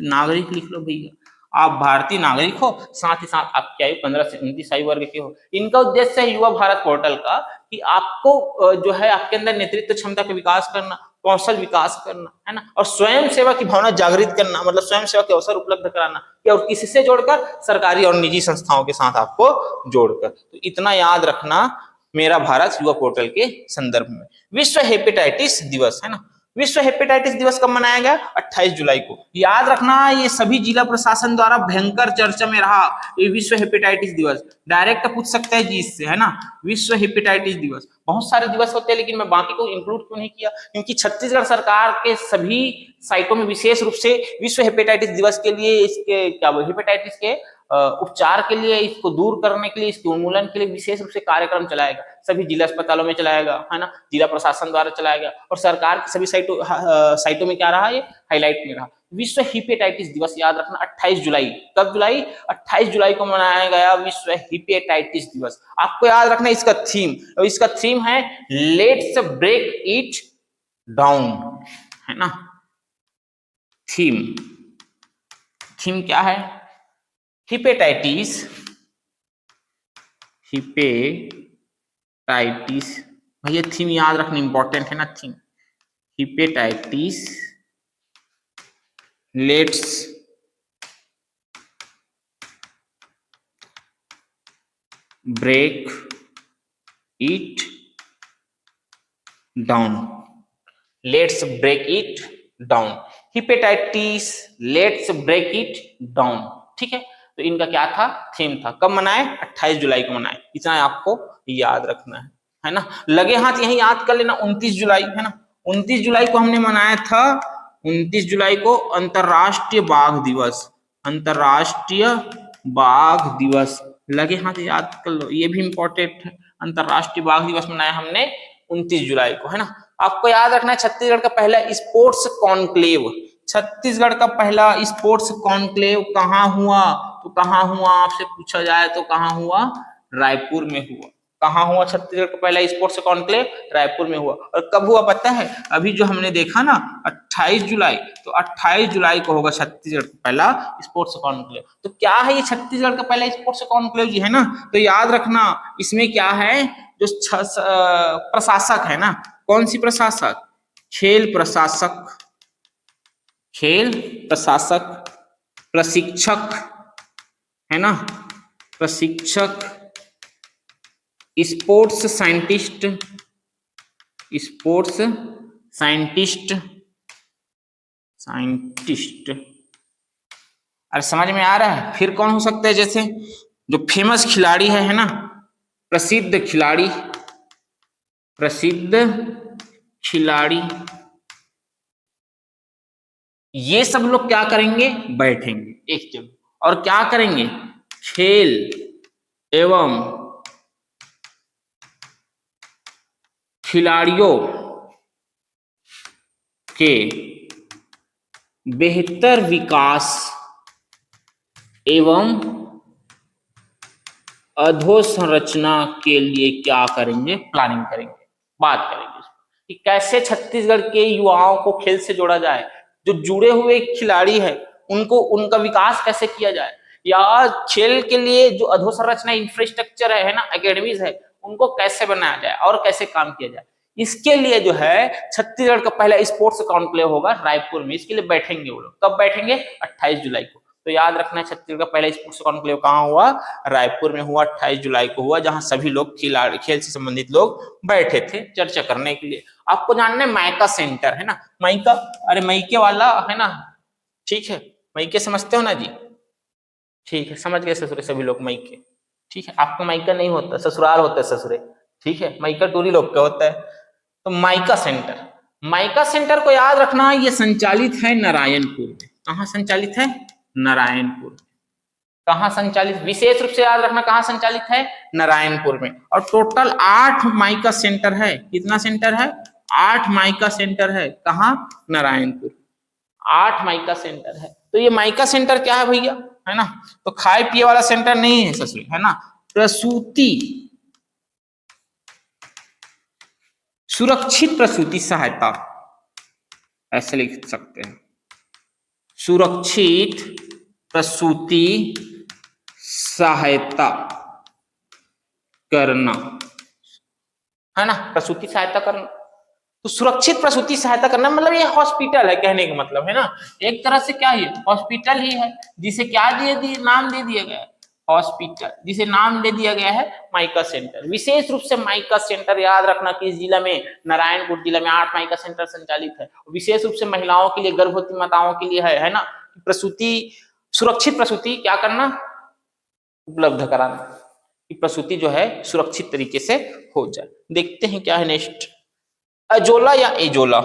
नागरिक लिख लो भैया, आप भारतीय नागरिक हो, साथ ही साथ आपकी आयु 15 से 29 आयु वर्ग के हो। इनका उद्देश्य है युवा भारत पोर्टल का कि आपको जो है आपके अंदर नेतृत्व क्षमता का विकास करना, कौशल विकास करना, है ना, और स्वयं सेवा की भावना जागृत करना, मतलब स्वयं सेवा के अवसर उपलब्ध कराना, या और किससे जोड़कर? सरकारी और निजी संस्थाओं के साथ आपको जोड़कर। तो इतना याद रखना मेरा भारत युवा पोर्टल के संदर्भ में। विश्व हेपेटाइटिस दिवस, है ना, विश्व हेपेटाइटिस दिवस कब मनाया गया? 28 जुलाई को। याद रखना, ये सभी जिला प्रशासन द्वारा भयंकर चर्चा में रहा ये विश्व हेपेटाइटिस दिवस। डायरेक्ट पूछ सकते हैं जी इससे, है ना, विश्व हेपेटाइटिस दिवस। बहुत सारे दिवस होते हैं, लेकिन मैं बाकी को इंक्लूड क्यों नहीं किया? क्योंकि छत्तीसगढ़ सरकार के सभी साइटों में विशेष रूप से विश्व हेपेटाइटिस दिवस के लिए, इसके क्या हेपेटाइटिस के उपचार के लिए, इसको दूर करने के लिए, इसके उन्मूलन के लिए विशेष रूप से कार्यक्रम चलाएगा। सभी जिला अस्पतालों में चलाएगा, है ना, जिला प्रशासन द्वारा चलाएगा, और सरकार की सभी साइटों में क्या रहा? ये हाईलाइट में रहा। विश्व हेपेटाइटिस दिवस याद रखना 28 जुलाई। कब जुलाई? 28 जुलाई को मनाया गया विश्व हेपेटाइटिस दिवस। आपको याद रखना इसका थीम, और इसका थीम है लेट्स ब्रेक इट डाउन, है ना। थीम क्या है? हेपेटाइटिस भैया, थीम याद रखना इंपॉर्टेंट है ना। Theme hepatitis let's break it down, let's break it down. Hepatitis, let's break it down. ठीक है, तो इनका क्या था, थीम था। कब मनाए, 28 जुलाई को मनाए, इतना आपको याद रखना है ना। लगे हाथ यही याद कर लेना, 29 जुलाई है ना, 29 जुलाई को हमने मनाया था, 29 जुलाई को अंतरराष्ट्रीय बाघ दिवस, अंतरराष्ट्रीय बाघ दिवस। लगे हाथ याद कर लो, ये भी इंपॉर्टेंट है। अंतरराष्ट्रीय बाघ दिवस मनाया हमने 29 जुलाई को, है ना। आपको याद रखना है छत्तीसगढ़ का पहला स्पोर्ट्स कॉन्क्लेव, छत्तीसगढ़ का पहला स्पोर्ट्स कॉन्क्लेव कहाँ हुआ, तो कहाँ हुआ आपसे पूछा जाए तो कहाँ हुआ, रायपुर में हुआ। कहाँ हुआ छत्तीसगढ़ का पहला स्पोर्ट्स कॉन्क्लेव, रायपुर में हुआ। और कब हुआ पता है, अभी जो हमने देखा ना 28 जुलाई, तो 28 जुलाई को होगा छत्तीसगढ़ का पहला स्पोर्ट्स कॉन्क्लेव। तो क्या है ये छत्तीसगढ़ का पहला स्पोर्ट्स कॉन्क्लेव जी, है ना। तो याद रखना इसमें क्या है, जो प्रशासक है ना, कौन सी प्रशासक, खेल प्रशासक, खेल प्रशासक, प्रशिक्षक, है ना, प्रशिक्षक, sports scientist, sports scientist, scientist. अरे समझ में आ रहा है। फिर कौन हो सकता है, जैसे जो फेमस खिलाड़ी है ना, प्रसिद्ध खिलाड़ी, प्रसिद्ध खिलाड़ी, ये सब लोग क्या करेंगे, बैठेंगे एक जगह और क्या करेंगे, खेल एवं खिलाड़ियों के बेहतर विकास एवं अधोसंरचना के लिए क्या करेंगे, प्लानिंग करेंगे, बात करेंगे कि कैसे छत्तीसगढ़ के युवाओं को खेल से जोड़ा जाए, जो जुड़े हुए खिलाड़ी है उनको, उनका विकास कैसे किया जाए, या खेल के लिए जो अधोसंरचना इंफ्रास्ट्रक्चर है ना, एकेडमीज है, उनको कैसे बनाया जाए और कैसे काम किया जाए। इसके लिए जो है छत्तीसगढ़ का पहला स्पोर्ट्स कॉन्क्लेव होगा रायपुर में। इसके लिए बैठेंगे वो लोग, कब बैठेंगे, 28 जुलाई को। तो याद रखना है छत्तीसगढ़ का पहला स्पोर्ट्स कॉन्क्लेव कहाँ हुआ, रायपुर में हुआ, 28 जुलाई को हुआ, जहां सभी लोग खिलाड़ी, खेल से संबंधित लोग बैठे थे चर्चा करने के लिए। आपको जानना है माइका सेंटर, है ना, माइका, अरे माइके वाला है ना, ठीक है, माइके समझते हो ना जी, ठीक है, समझ गए ससुरे सभी लोग माइके, ठीक है। आपको माइका नहीं होता, ससुराल होता है ससुरे, ठीक है, माइका टूरी लोग का होता है। तो माइका सेंटर, माइका सेंटर को याद रखना, ये संचालित है नारायणपुर में। कहाँ संचालित है, नारायणपुर। कहाँ संचालित, विशेष रूप से याद रखना कहाँ संचालित है, नारायणपुर में। और टोटल 8 माइका सेंटर है। कितना सेंटर है, 8 माइका सेंटर है। कहाँ, नारायणपुर, 8 माइका सेंटर है। तो ये माइका सेंटर क्या है भैया, है ना, तो खाए पिए वाला सेंटर नहीं है ससुर, है ना। प्रसूति, सुरक्षित प्रसूति सहायता, ऐसे लिख सकते हैं, सुरक्षित प्रसूति सहायता करना, है ना, प्रसूति सहायता करना। तो सुरक्षित प्रसूति सहायता करना मतलब ये हॉस्पिटल है, कहने का मतलब है ना, एक तरह से क्या है, हॉस्पिटल ही है, जिसे क्या नाम दे दिया गया है, हॉस्पिटल, जिसे नाम दे दिया गया है माइका सेंटर। विशेष रूप से माइका सेंटर याद रखना कि इस जिला में, नारायणपुर जिला में 8 माइका सेंटर संचालित है। विशेष रूप से महिलाओं के लिए, गर्भवती माताओं के लिए है ना, प्रसूति, सुरक्षित प्रसूति क्या करना, उपलब्ध कराना, कि प्रसूति जो है सुरक्षित तरीके से हो जाए। देखते हैं क्या है नेक्स्ट, अजोला या एजोला,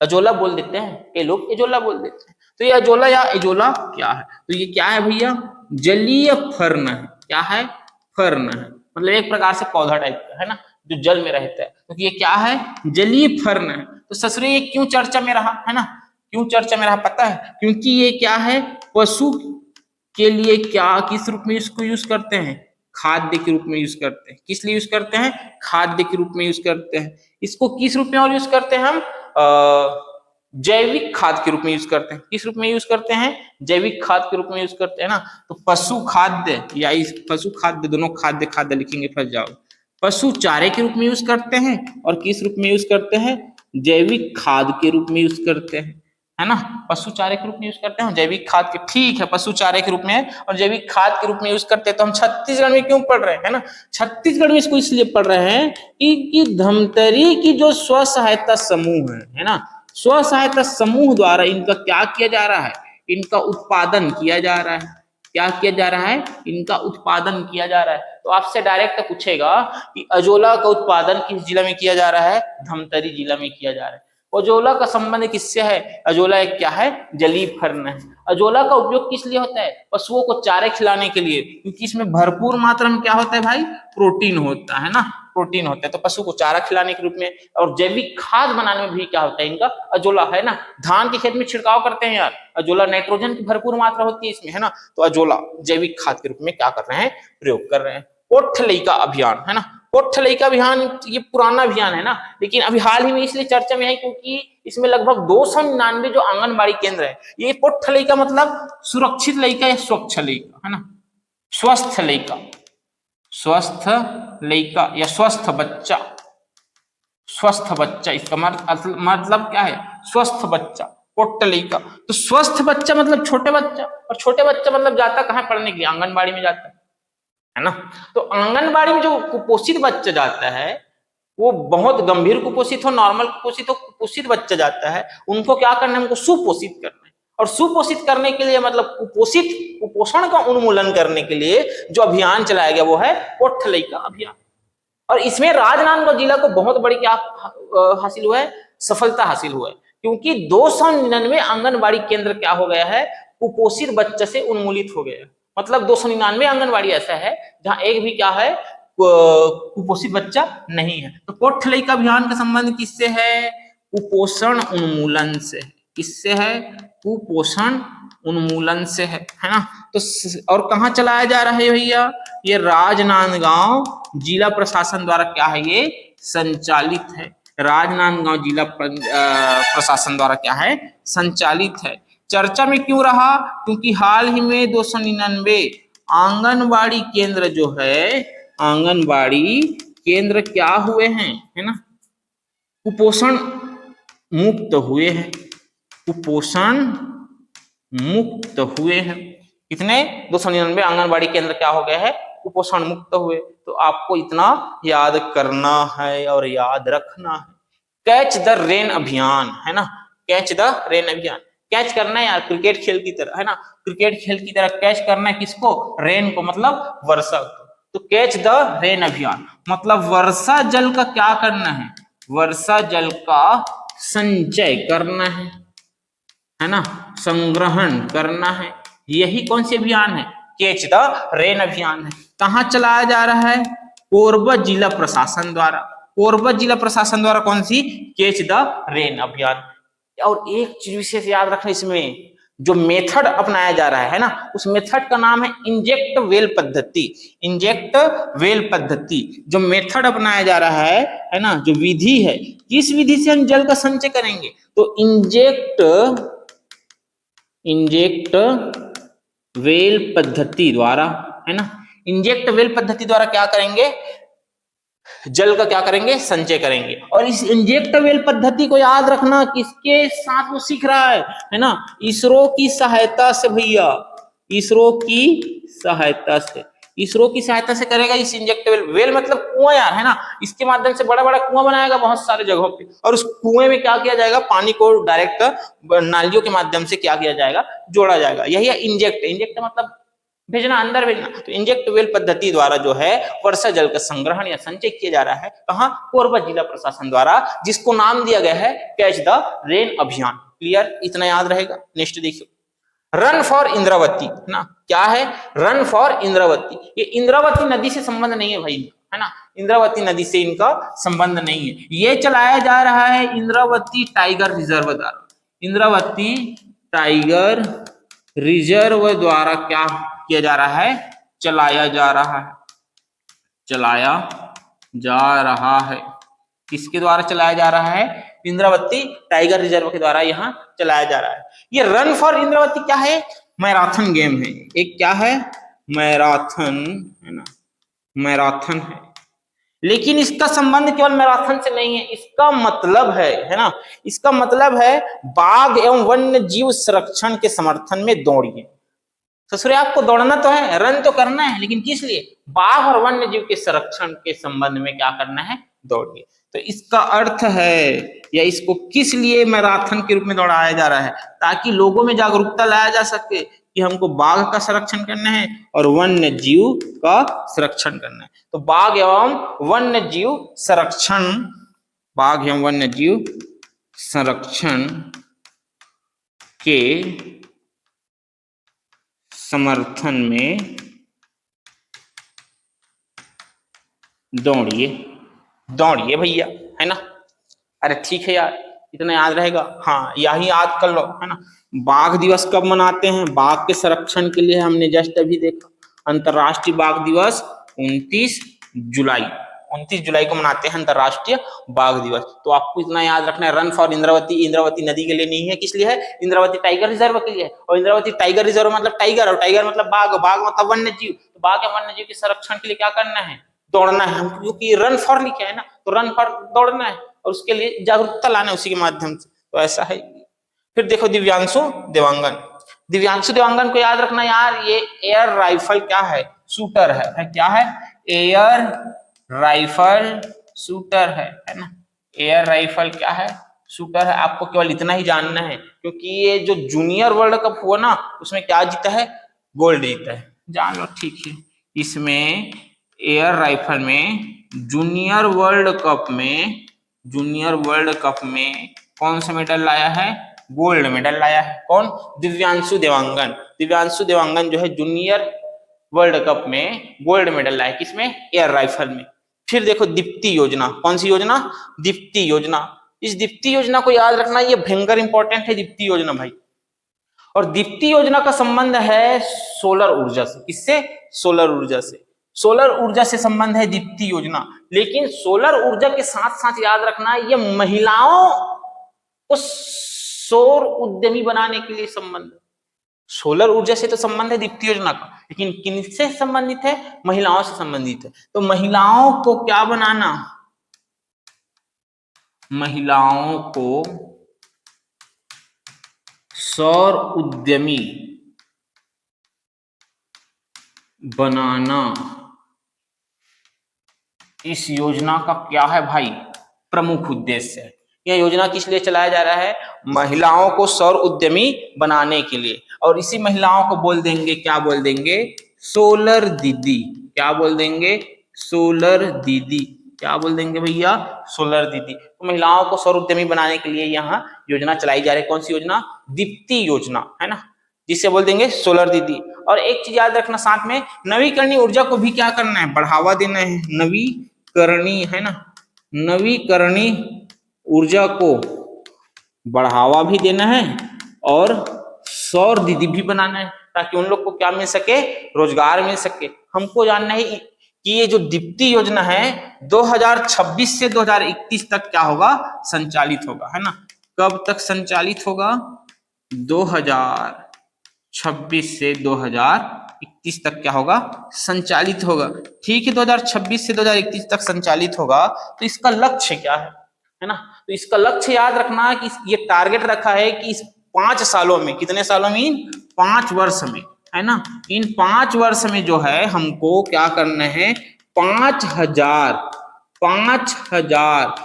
अजोला बोल देते हैं, ये लोग एजोला बोल देते हैं। तो ये अजोला या एजोला क्या है, तो ये क्या है भैया, जलीय फर्न है। क्या है, फर्न है, मतलब एक प्रकार से पौधा टाइप का, है ना, जो जल में रहता है। तो ये क्या है, जलीय फर्न है। तो ससुरे ये क्यों चर्चा में रहा, है ना, क्यों चर्चा में रहा पता है, क्योंकि ये क्या है, पशु के लिए क्या, किस रूप में इसको यूज करते हैं, खाद्य के रूप में यूज करते हैं। किस लिए यूज करते हैं, खाद्य के रूप में यूज करते हैं। इसको किस रूप में और यूज करते हैं हम, जैविक खाद के रूप में यूज करते हैं। किस रूप में यूज करते हैं, जैविक खाद के रूप में यूज करते हैं ना। तो पशु खाद्य या इस पशु खाद्य, दोनों खाद्य खाद्य लिखेंगे फंस जाओ, पशु चारे के रूप में यूज करते हैं, और किस रूप में यूज करते हैं, जैविक खाद के रूप में यूज करते हैं। है ना, पशु चारे के रूप में यूज करते हैं, जैविक खाद के, ठीक है, पशु चारे के रूप में और जैविक खाद के रूप में यूज करते हैं। तो हम छत्तीसगढ़ में क्यों पढ़ रहे हैं, है ना, छत्तीसगढ़ में इसको इसलिए पढ़ रहे हैं कि धमतरी की जो स्व सहायता समूह है ना, स्व सहायता समूह द्वारा इनका क्या किया जा रहा है, इनका उत्पादन किया जा रहा है। क्या किया जा रहा है, इनका उत्पादन किया जा रहा है। तो आपसे डायरेक्ट पूछेगा कि अजोला का उत्पादन किस जिला में किया जा रहा है, धमतरी जिला में किया जा रहा है। अजोला का संबंध किससे है, अजोला एक क्या है, जलीय फर्ण है। अजोला का उपयोग किस लिए होता है, पशुओं को चारे खिलाने के लिए, क्योंकि इसमें भरपूर मात्रा में क्या होता है भाई, प्रोटीन होता है ना, प्रोटीन होता है, तो पशु को चारा खिलाने के रूप में। और जैविक खाद बनाने में भी क्या होता है इनका, अजोला, है ना, धान के खेत में छिड़काव करते हैं यार, अजोला, नाइट्रोजन की भरपूर मात्रा होती है इसमें, है ना, तो अजोला जैविक खाद के रूप में क्या कर रहे हैं, प्रयोग कर रहे हैं। कोठलई का अभियान, है ना, कोठलई का अभियान ये पुराना अभियान है ना, लेकिन अभी हाल ही में इसलिए चर्चा में है क्योंकि इसमें लगभग 299 जो आंगनबाड़ी केंद्र है, ये कोठलई का मतलब सुरक्षित लड़का या स्वच्छ लड़का, है ना, स्वस्थ लड़का, स्वस्थ लड़का या स्वस्थ बच्चा, स्वस्थ बच्चा, इसका मतलब क्या है, स्वस्थ बच्चा, कोठलई का। तो स्वस्थ बच्चा मतलब छोटे बच्चा, और छोटे बच्चा मतलब जाता कहाँ पढ़ने के लिए, आंगनबाड़ी में जाता है ना। तो आंगनबाड़ी में जो कुपोषित बच्चा जाता है, वो बहुत गंभीर कुपोषित हो, नॉर्मल कुपोषित हो, कुपोषित बच्चा जाता है, उनको क्या करना है, उनको सुपोषित करना है। और सुपोषित करने के लिए मतलब कुपोषण का उन्मूलन करने के लिए जो अभियान चलाया गया वो है कोठलई का अभियान। और इसमें राजनांदगांव जिला को बहुत बड़ी क्या हासिल हुआ है, सफलता हासिल हुआ है, क्योंकि 299 आंगनबाड़ी केंद्र क्या हो गया है, कुपोषित बच्चे से उन्मूलित हो गया है। मतलब 299 आंगनबाड़ी ऐसा है जहां एक भी क्या है, कुपोषित बच्चा नहीं है। तो कोठलई का अभियान का संबंध किससे है, कुपोषण उन्मूलन से। किससे है, कुपोषण उन्मूलन से है ना। तो और कहाँ चलाया जा रहा है भैया, ये राजनांदगांव जिला प्रशासन द्वारा क्या है, ये संचालित है। राजनांदगांव जिला प्रशासन द्वारा क्या है, संचालित है। चर्चा में क्यों रहा, क्योंकि हाल ही में 299 आंगनबाड़ी केंद्र जो है, आंगनबाड़ी केंद्र क्या हुए हैं, है ना, कुपोषण मुक्त हुए हैं, कुपोषण मुक्त हुए हैं। कितने, 299 आंगनबाड़ी केंद्र क्या हो गए हैं, कुपोषण मुक्त हुए। तो आपको इतना याद करना है और याद रखना है। कैच द रेन अभियान, है ना, कैच द रेन अभियान, कैच करना है यार, क्रिकेट खेल की तरह, है ना, क्रिकेट खेल की तरह कैच करना है किसको, रेन को, मतलब वर्षा को। तो कैच द रेन अभियान मतलब वर्षा जल का क्या करना है, वर्षा जल का संचय करना है ना, संग्रहण करना है। यही कौन सी अभियान है, कैच द रेन अभियान है। कहाँ चलाया जा रहा है, कोरबा जिला प्रशासन द्वारा। कोरबा जिला प्रशासन द्वारा कौन सी, कैच द रेन अभियान। और एक चीज विशेष याद रखना, इसमें जो मेथड अपनाया जा रहा है ना, उस मेथड का नाम है इंजेक्ट वेल पद्धति। इंजेक्ट वेल पद्धति जो मेथड अपनाया जा रहा है ना, जो विधि है, किस विधि से हम जल का संचय करेंगे, तो इंजेक्ट वेल पद्धति द्वारा, है ना, इंजेक्ट वेल पद्धति द्वारा क्या करेंगे, जल का क्या करेंगे, संचय करेंगे। और इस इंजेक्ट वेल पद्धति को याद रखना, किसके साथ वो सीख रहा है ना, इसरो की सहायता से भैया, इसरो की सहायता से, इसरो की सहायता से करेगा इस इंजेक्ट वेल मतलब कुआं यार, है ना, इसके माध्यम से बड़ा बड़ा कुआं बनाएगा बहुत सारे जगहों पे, और उस कुएं में क्या किया जाएगा, पानी को डायरेक्ट नालियों के माध्यम से क्या किया जाएगा, जोड़ा जाएगा। यही है इंजेक्ट मतलब भेजना, अंदर भेजना। तो इंजेक्ट वेल पद्धति द्वारा जो है वर्षा जल का संग्रहण या संचय किया जा रहा है, कहां, कोरबा जिला प्रशासन द्वारा, जिसको नाम दिया गया है कैच द रेन अभियान। क्लियर, इतना याद रहेगा। नेक्स्ट देखिए, रन फॉर इंद्रावती ना, क्या है, रन फॉर इंद्रावती। ये इंद्रावती नदी से संबंध नहीं है भाई, है ना, इंद्रावती नदी से इनका संबंध नहीं है। ये चलाया जा रहा है इंद्रावती टाइगर रिजर्व द्वारा। इंद्रावती टाइगर रिजर्व द्वारा क्या किया जा रहा है, चलाया जा रहा है, चलाया जा रहा है। किसके द्वारा चलाया जा रहा है, इंद्रावती टाइगर रिजर्व के द्वारा यहाँ चलाया जा रहा है। ये रन फॉर इंद्रावती क्या है, मैराथन गेम है। एक क्या है, मैराथन, है ना, मैराथन है। लेकिन इसका संबंध केवल मैराथन से नहीं है, इसका मतलब है ना, इसका मतलब है बाघ एवं वन्य जीव संरक्षण के समर्थन में दौड़िए। ससुरे आपको दौड़ना तो है, रन तो करना है, लेकिन किस लिए? बाघ और वन्य जीव के संरक्षण के संबंध में क्या करना है? दौड़िए। तो इसका अर्थ है, या इसको किस लिए मैराथन के रूप में दौड़ाया जा रहा है? ताकि लोगों में जागरूकता लाया जा सके कि हमको बाघ का संरक्षण करना है और वन्य जीव का संरक्षण करना है। तो बाघ एवं वन्य जीव संरक्षण, बाघ एवं वन्य जीव संरक्षण के समर्थन में दौड़िए। दौड़िए भैया, है ना। अरे ठीक है यार, इतना याद रहेगा, हाँ यही याद कर लो, है ना। बाघ दिवस कब मनाते हैं? बाघ के संरक्षण के लिए हमने जस्ट अभी देखा, अंतरराष्ट्रीय बाघ दिवस 29 जुलाई, 29 जुलाई को मनाते हैं अंतरराष्ट्रीय बाघ दिवस। तो आपको इतना याद रखना है, रन फॉर इंद्रावती, इंद्रावती नदी के लिए नहीं है, किस लिए है? इंद्रावती टाइगर रिजर्व के लिए है। और इंद्रावती टाइगर रिजर्व मतलब टाइगर, और टाइगर मतलब बाघ, बाघ मतलब वन्य जीव। तो बाघ या वन्य जीव के संरक्षण के लिए क्या करना है? दौड़ना है। हम क्योंकि रन फॉर लिखा है ना, तो रन फॉर दौड़ना है और उसके लिए जागरूकता लाना है उसी के माध्यम से। तो ऐसा है। फिर देखो दिव्यांशु देवांगन, दिव्यांशु देवांगन को याद रखना यार, ये एयर राइफल क्या है? शूटर है क्या है? एयर राइफल शूटर है ना। एयर राइफल क्या है? शूटर है। आपको केवल इतना ही जानना है, क्योंकि ये जो जूनियर वर्ल्ड कप हुआ ना, उसमें क्या जीता है? गोल्ड जीता है, जान लो, ठीक है। इसमें एयर राइफल में जूनियर वर्ल्ड कप में, जूनियर वर्ल्ड कप में कौन सा मेडल लाया है? गोल्ड मेडल लाया है। कौन? दिव्यांशु देवांगन। दिव्यांशु देवांगन जो है जूनियर वर्ल्ड कप में गोल्ड मेडल लाया। किसमें? एयर राइफल में। फिर देखो दीप्ति योजना, कौन सी योजना? दीप्ति योजना। इस दीप्ति योजना को याद रखना, ये भयंकर इंपॉर्टेंट है दीप्ति योजना भाई। और दीप्ति योजना का संबंध है सोलर ऊर्जा से। किससे? सोलर ऊर्जा से। सोलर ऊर्जा से संबंध है दीप्ति योजना। लेकिन सोलर ऊर्जा के साथ साथ याद रखना, ये महिलाओं को सौर उद्यमी बनाने के लिए संबंध। सोलर ऊर्जा से तो संबंध है दीप्ति योजना का, लेकिन किनसे संबंधित है? महिलाओं से संबंधित है। तो महिलाओं को क्या बनाना? महिलाओं को सौर उद्यमी बनाना, इस योजना का क्या है भाई? प्रमुख उद्देश्य है। यह योजना किस लिए चलाया जा रहा है? महिलाओं को सौर उद्यमी बनाने के लिए। और इसी महिलाओं को बोल देंगे, क्या बोल देंगे? सोलर दीदी। क्या बोल देंगे? सोलर दीदी। क्या बोल देंगे भैया? सोलर दीदी। तो महिलाओं को सौर उद्यमी बनाने के लिए यहाँ योजना चलाई जा रही है। कौन सी योजना? दीप्ति योजना, है ना, जिसे बोल देंगे सोलर दीदी। और एक चीज याद रखना साथ में, नवीकरणीय ऊर्जा को भी क्या करना है? बढ़ावा देना है। नवीकरणीय, है ना, नवीकरणीय ऊर्जा को बढ़ावा भी देना है और सौर दीदी भी बनाना है, ताकि उन लोग को क्या मिल सके? रोजगार मिल सके। हमको जानना है कि ये जो दीप्ति योजना है 2026 से 2031 तक क्या होगा? संचालित होगा, है ना। कब तक संचालित होगा? 2026 से 2031 तक क्या होगा? संचालित होगा। ठीक है, 2026 से 2031 तक संचालित होगा। तो इसका लक्ष्य क्या है ना? तो इसका लक्ष्य याद रखना कि ये टारगेट रखा है कि इस 5 सालों में, कितने सालों में? 5 वर्ष में, है ना। इन 5 वर्ष में जो है हमको क्या करना है? 5,000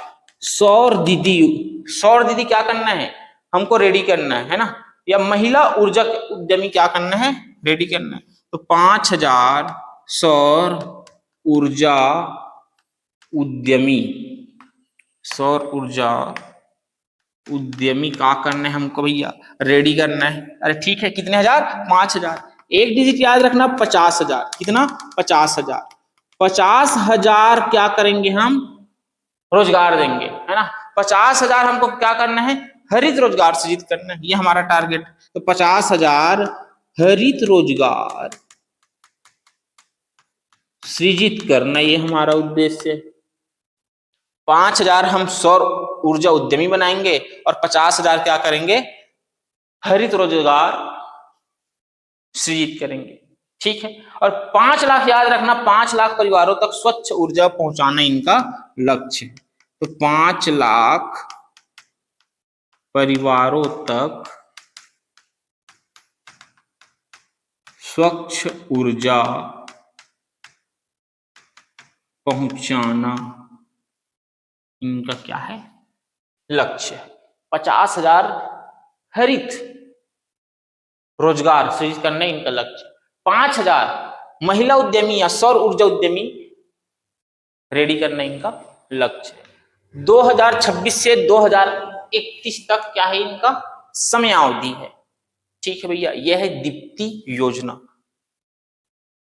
सौर दीदी क्या करना है? हमको रेडी करना है ना, या महिला ऊर्जा उद्यमी क्या करना है? रेडी करना है। तो 5,000 सौर ऊर्जा उद्यमी, सौर ऊर्जा उद्यमी क्या करना है हमको भैया? रेडी करना है। अरे ठीक है, कितने हजार? 5,000। एक डिजिट याद रखना, 50,000। कितना? 50,000। 50,000 क्या करेंगे हम? रोजगार देंगे, है ना। 50,000 हमको क्या करना है? हरित रोजगार सृजित करना है। ये हमारा टारगेट। तो 50,000 हरित रोजगार सृजित करना, ये हमारा उद्देश्य है। 5,000 हम सौर ऊर्जा उद्यमी बनाएंगे और 50,000 क्या करेंगे? हरित रोजगार सृजित करेंगे। ठीक है। और 5 लाख याद रखना, 5 लाख परिवारों तक स्वच्छ ऊर्जा पहुंचाना इनका लक्ष्य है। तो 5 लाख परिवारों तक स्वच्छ ऊर्जा पहुंचाना इनका क्या है, लक्ष्य है। 50,000 हरित रोजगार सृजित करना इनका लक्ष्य। 5,000 महिला उद्यमी या सौर ऊर्जा उद्यमी रेडी करना इनका लक्ष्य है। 2026 से 2031 तक क्या है इनका समयावधि है। ठीक है भैया, यह है दीप्ति योजना।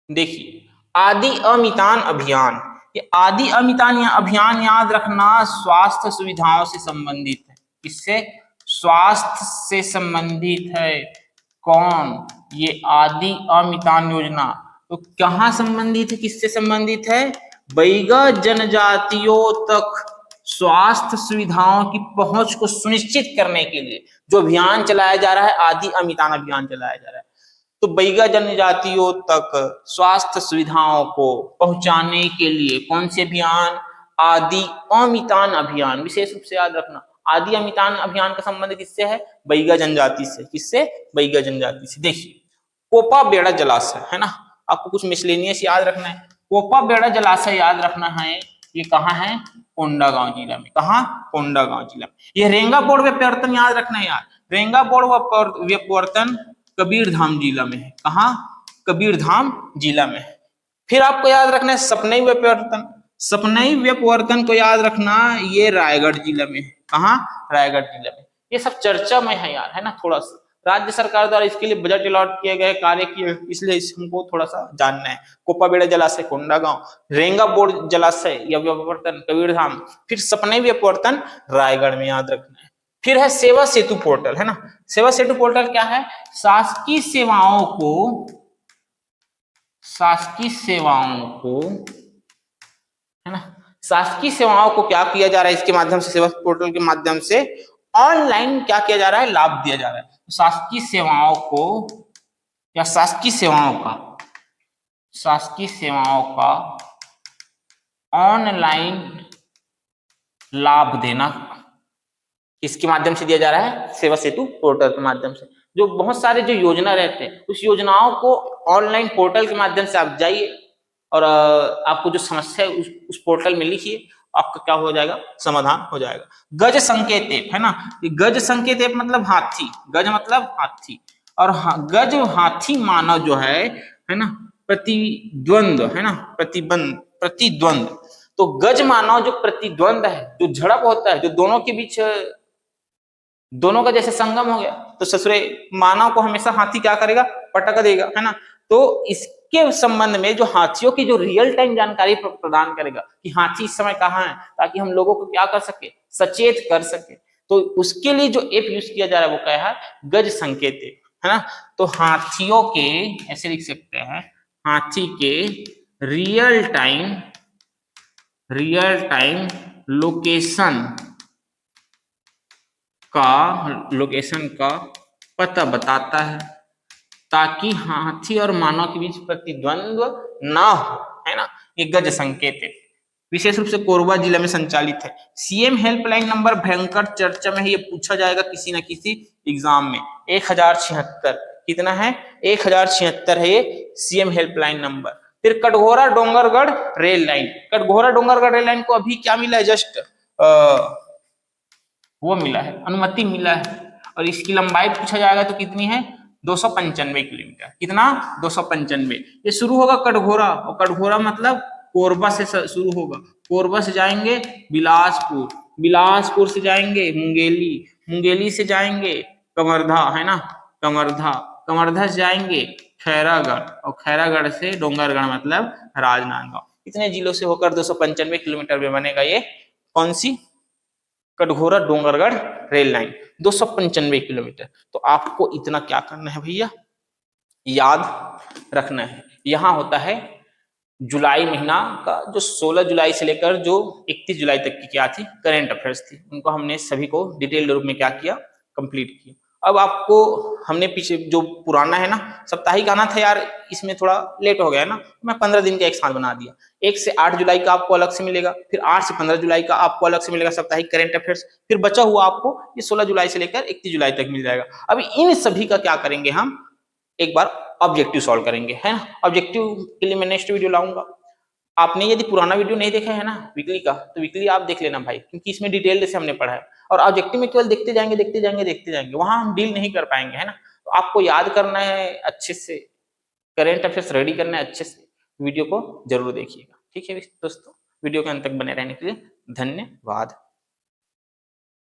देखिए आदि अमितान अभियान, ये आदि अमितान अभियान याद रखना स्वास्थ्य सुविधाओं से संबंधित है। किससे? स्वास्थ्य से संबंधित है। कौन? ये आदि अमितान योजना। तो कहाँ संबंधित है, किससे संबंधित है? बैगा जनजातियों तक स्वास्थ्य सुविधाओं की पहुंच को सुनिश्चित करने के लिए जो अभियान चलाया जा रहा है, आदि अमितान अभियान चलाया जा रहा है। तो बैगा जनजातियों तक स्वास्थ्य सुविधाओं को पहुंचाने के लिए कौन से अभियान? आदि अमितान अभियान। विशेष रूप से याद रखना, आदि अमितान अभियान का संबंध किससे है? बैगा जनजाति से। किससे? बैगा जनजाति से। देखिए कोपा बेड़ा जलाशय है ना, आपको कुछ मिसलेनियस याद रखना है। कोपा बेड़ा जलाशय याद रखना है, ये कहाँ है? कोंडागांव जिला में। कहाँ? कोंडागांव जिला में। ये रेंगा बोर्ड व्यपर्तन याद रखना है यार, रेंगा बोर्ड व्यपर्तन कबीरधाम जिला में है। कहाँ? कबीरधाम जिला में है। फिर आपको याद रखना है सपनई व्यपवर्तन, सपनई व्यपवर्तन को याद रखना, ये रायगढ़ जिला में है। कहाँ? रायगढ़ जिला में। ये सब चर्चा में है यार, है ना। थोड़ा सा राज्य सरकार द्वारा इसके लिए बजट अलॉट किए गए, कार्य किए, इसलिए हमको थोड़ा सा जानना है। कोपाबेड़ा जलाशय कोंडागांव, रेंगा बोर्ड जलाशय या व्यपवर्तन कबीरधाम, फिर सपनई व्यपवर्तन रायगढ़ में याद रखना है। फिर है सेवा सेतु पोर्टल, है ना। सेवा सेतु पोर्टल क्या है? शासकीय सेवाओं को है ना, शासकीय सेवाओं को क्या किया जा रहा है इसके माध्यम से, सेवा पोर्टल के माध्यम से ऑनलाइन क्या किया जा रहा है? लाभ दिया जा रहा है। तो शासकीय सेवाओं को या शासकीय सेवाओं का ऑनलाइन लाभ देना इसके माध्यम से दिया जा रहा है, सेवा सेतु पोर्टल के माध्यम से। जो बहुत सारे जो योजना रहते हैं उस योजनाओं को ऑनलाइन पोर्टल के माध्यम से आप जाइए और आपको जो समस्या है उस पोर्टल में लिखिए, आपका क्या हो जाएगा? समाधान हो जाएगा। गज संकेत ऐप है ना, गज संकेत ऐप मतलब हाथी, गज मतलब हाथी, और गज हाथी मानव जो है ना, प्रतिद्वंद है ना, प्रतिद्वंद। तो गज मानव जो प्रतिद्वंद है, जो झड़प होता है, जो दोनों के बीच, दोनों का जैसे संगम हो गया, तो ससुरे मानव को हमेशा हाथी क्या करेगा? पटक देगा, है ना। तो इसके संबंध में जो हाथियों की जो रियल टाइम जानकारी प्रदान करेगा कि हाथी इस समय कहाँ है, ताकि हम लोगों को क्या कर सके? सचेत कर सके। तो उसके लिए जो ऐप यूज किया जा रहा है वो क्या है? गज संकेत ऐप, है ना। तो हाथियों के, ऐसे लिख सकते हैं, हाथी के रियल टाइम लोकेशन का पता बताता है, ताकि हाथी और मानव के बीच प्रतिद्वंद्व ना हो, है ना। ये गज संकेत है, विशेष रूप से कोरबा जिला में संचालित है। सीएम हेल्पलाइन नंबर भयंकर चर्चा में है, ये पूछा जाएगा किसी ना किसी एग्जाम में। 1076 कितना है? 1076 है ये सीएम हेल्पलाइन नंबर। फिर Katghora Dongargarh rail line, Katghora Dongargarh rail line को अभी क्या मिला है? जस्ट वो मिला है, अनुमति मिला है, और इसकी लंबाई पूछा जाएगा तो कितनी है? 295 किलोमीटर। कितना? 295। ये शुरू होगा कटघोरा, और कटघोरा मतलब कोरबा से शुरू होगा। कोरबा से जाएंगे बिलासपुर, बिलासपुर से जाएंगे मुंगेली, मुंगेली से जाएंगे कवर्धा, है ना, कवर्धा से जाएंगे खैरागढ़, और खैरागढ़ से डोंगरगढ़ मतलब राजनांदगांव। इतने जिलों से होकर 295 किलोमीटर में बनेगा ये कौन सी? Katghora Dongargarh rail line, 295 kilometre. तो आपको इतना क्या करना है भैया? याद रखना है। यहां होता है जुलाई महीना का, जो 16 जुलाई से लेकर जो 31 जुलाई तक की क्या थी? करेंट अफेयर्स थी, उनको हमने सभी को डिटेल रूप में क्या किया? कंप्लीट किया। अब आपको हमने पीछे जो पुराना है ना साप्ताहिक आना था यार, इसमें थोड़ा लेट हो गया है ना, मैं 15 दिन का एक साथ बना दिया। 1 से 8 जुलाई का आपको अलग से मिलेगा, फिर 8 से 15 जुलाई का आपको अलग से मिलेगा साप्ताहिक करंट अफेयर्स, फिर बचा हुआ आपको ये 16 जुलाई से लेकर 31 जुलाई तक मिल जाएगा। अभी इन सभी का क्या करेंगे हम, एक बार ऑब्जेक्टिव सॉल्व करेंगे, है ना। ऑब्जेक्टिव के लिए मैं नेक्स्ट वीडियो लाऊंगा। आपने यदि पुराना वीडियो नहीं देखा है ना वीकली का, तो वीकली आप देख लेना भाई, क्योंकि इसमें डिटेल से हमने पढ़ा है। और ऑब्जेक्टिव में केवल देखते जाएंगे देखते जाएंगे देखते जाएंगे, वहां हम डील नहीं कर पाएंगे, है ना। तो आपको याद करना है अच्छे से, करेंट अफेयर्स रेडी करना है अच्छे से, वीडियो को जरूर देखिएगा। ठीक है दोस्तों, वीडियो के अंत तक बने रहने के लिए धन्यवाद।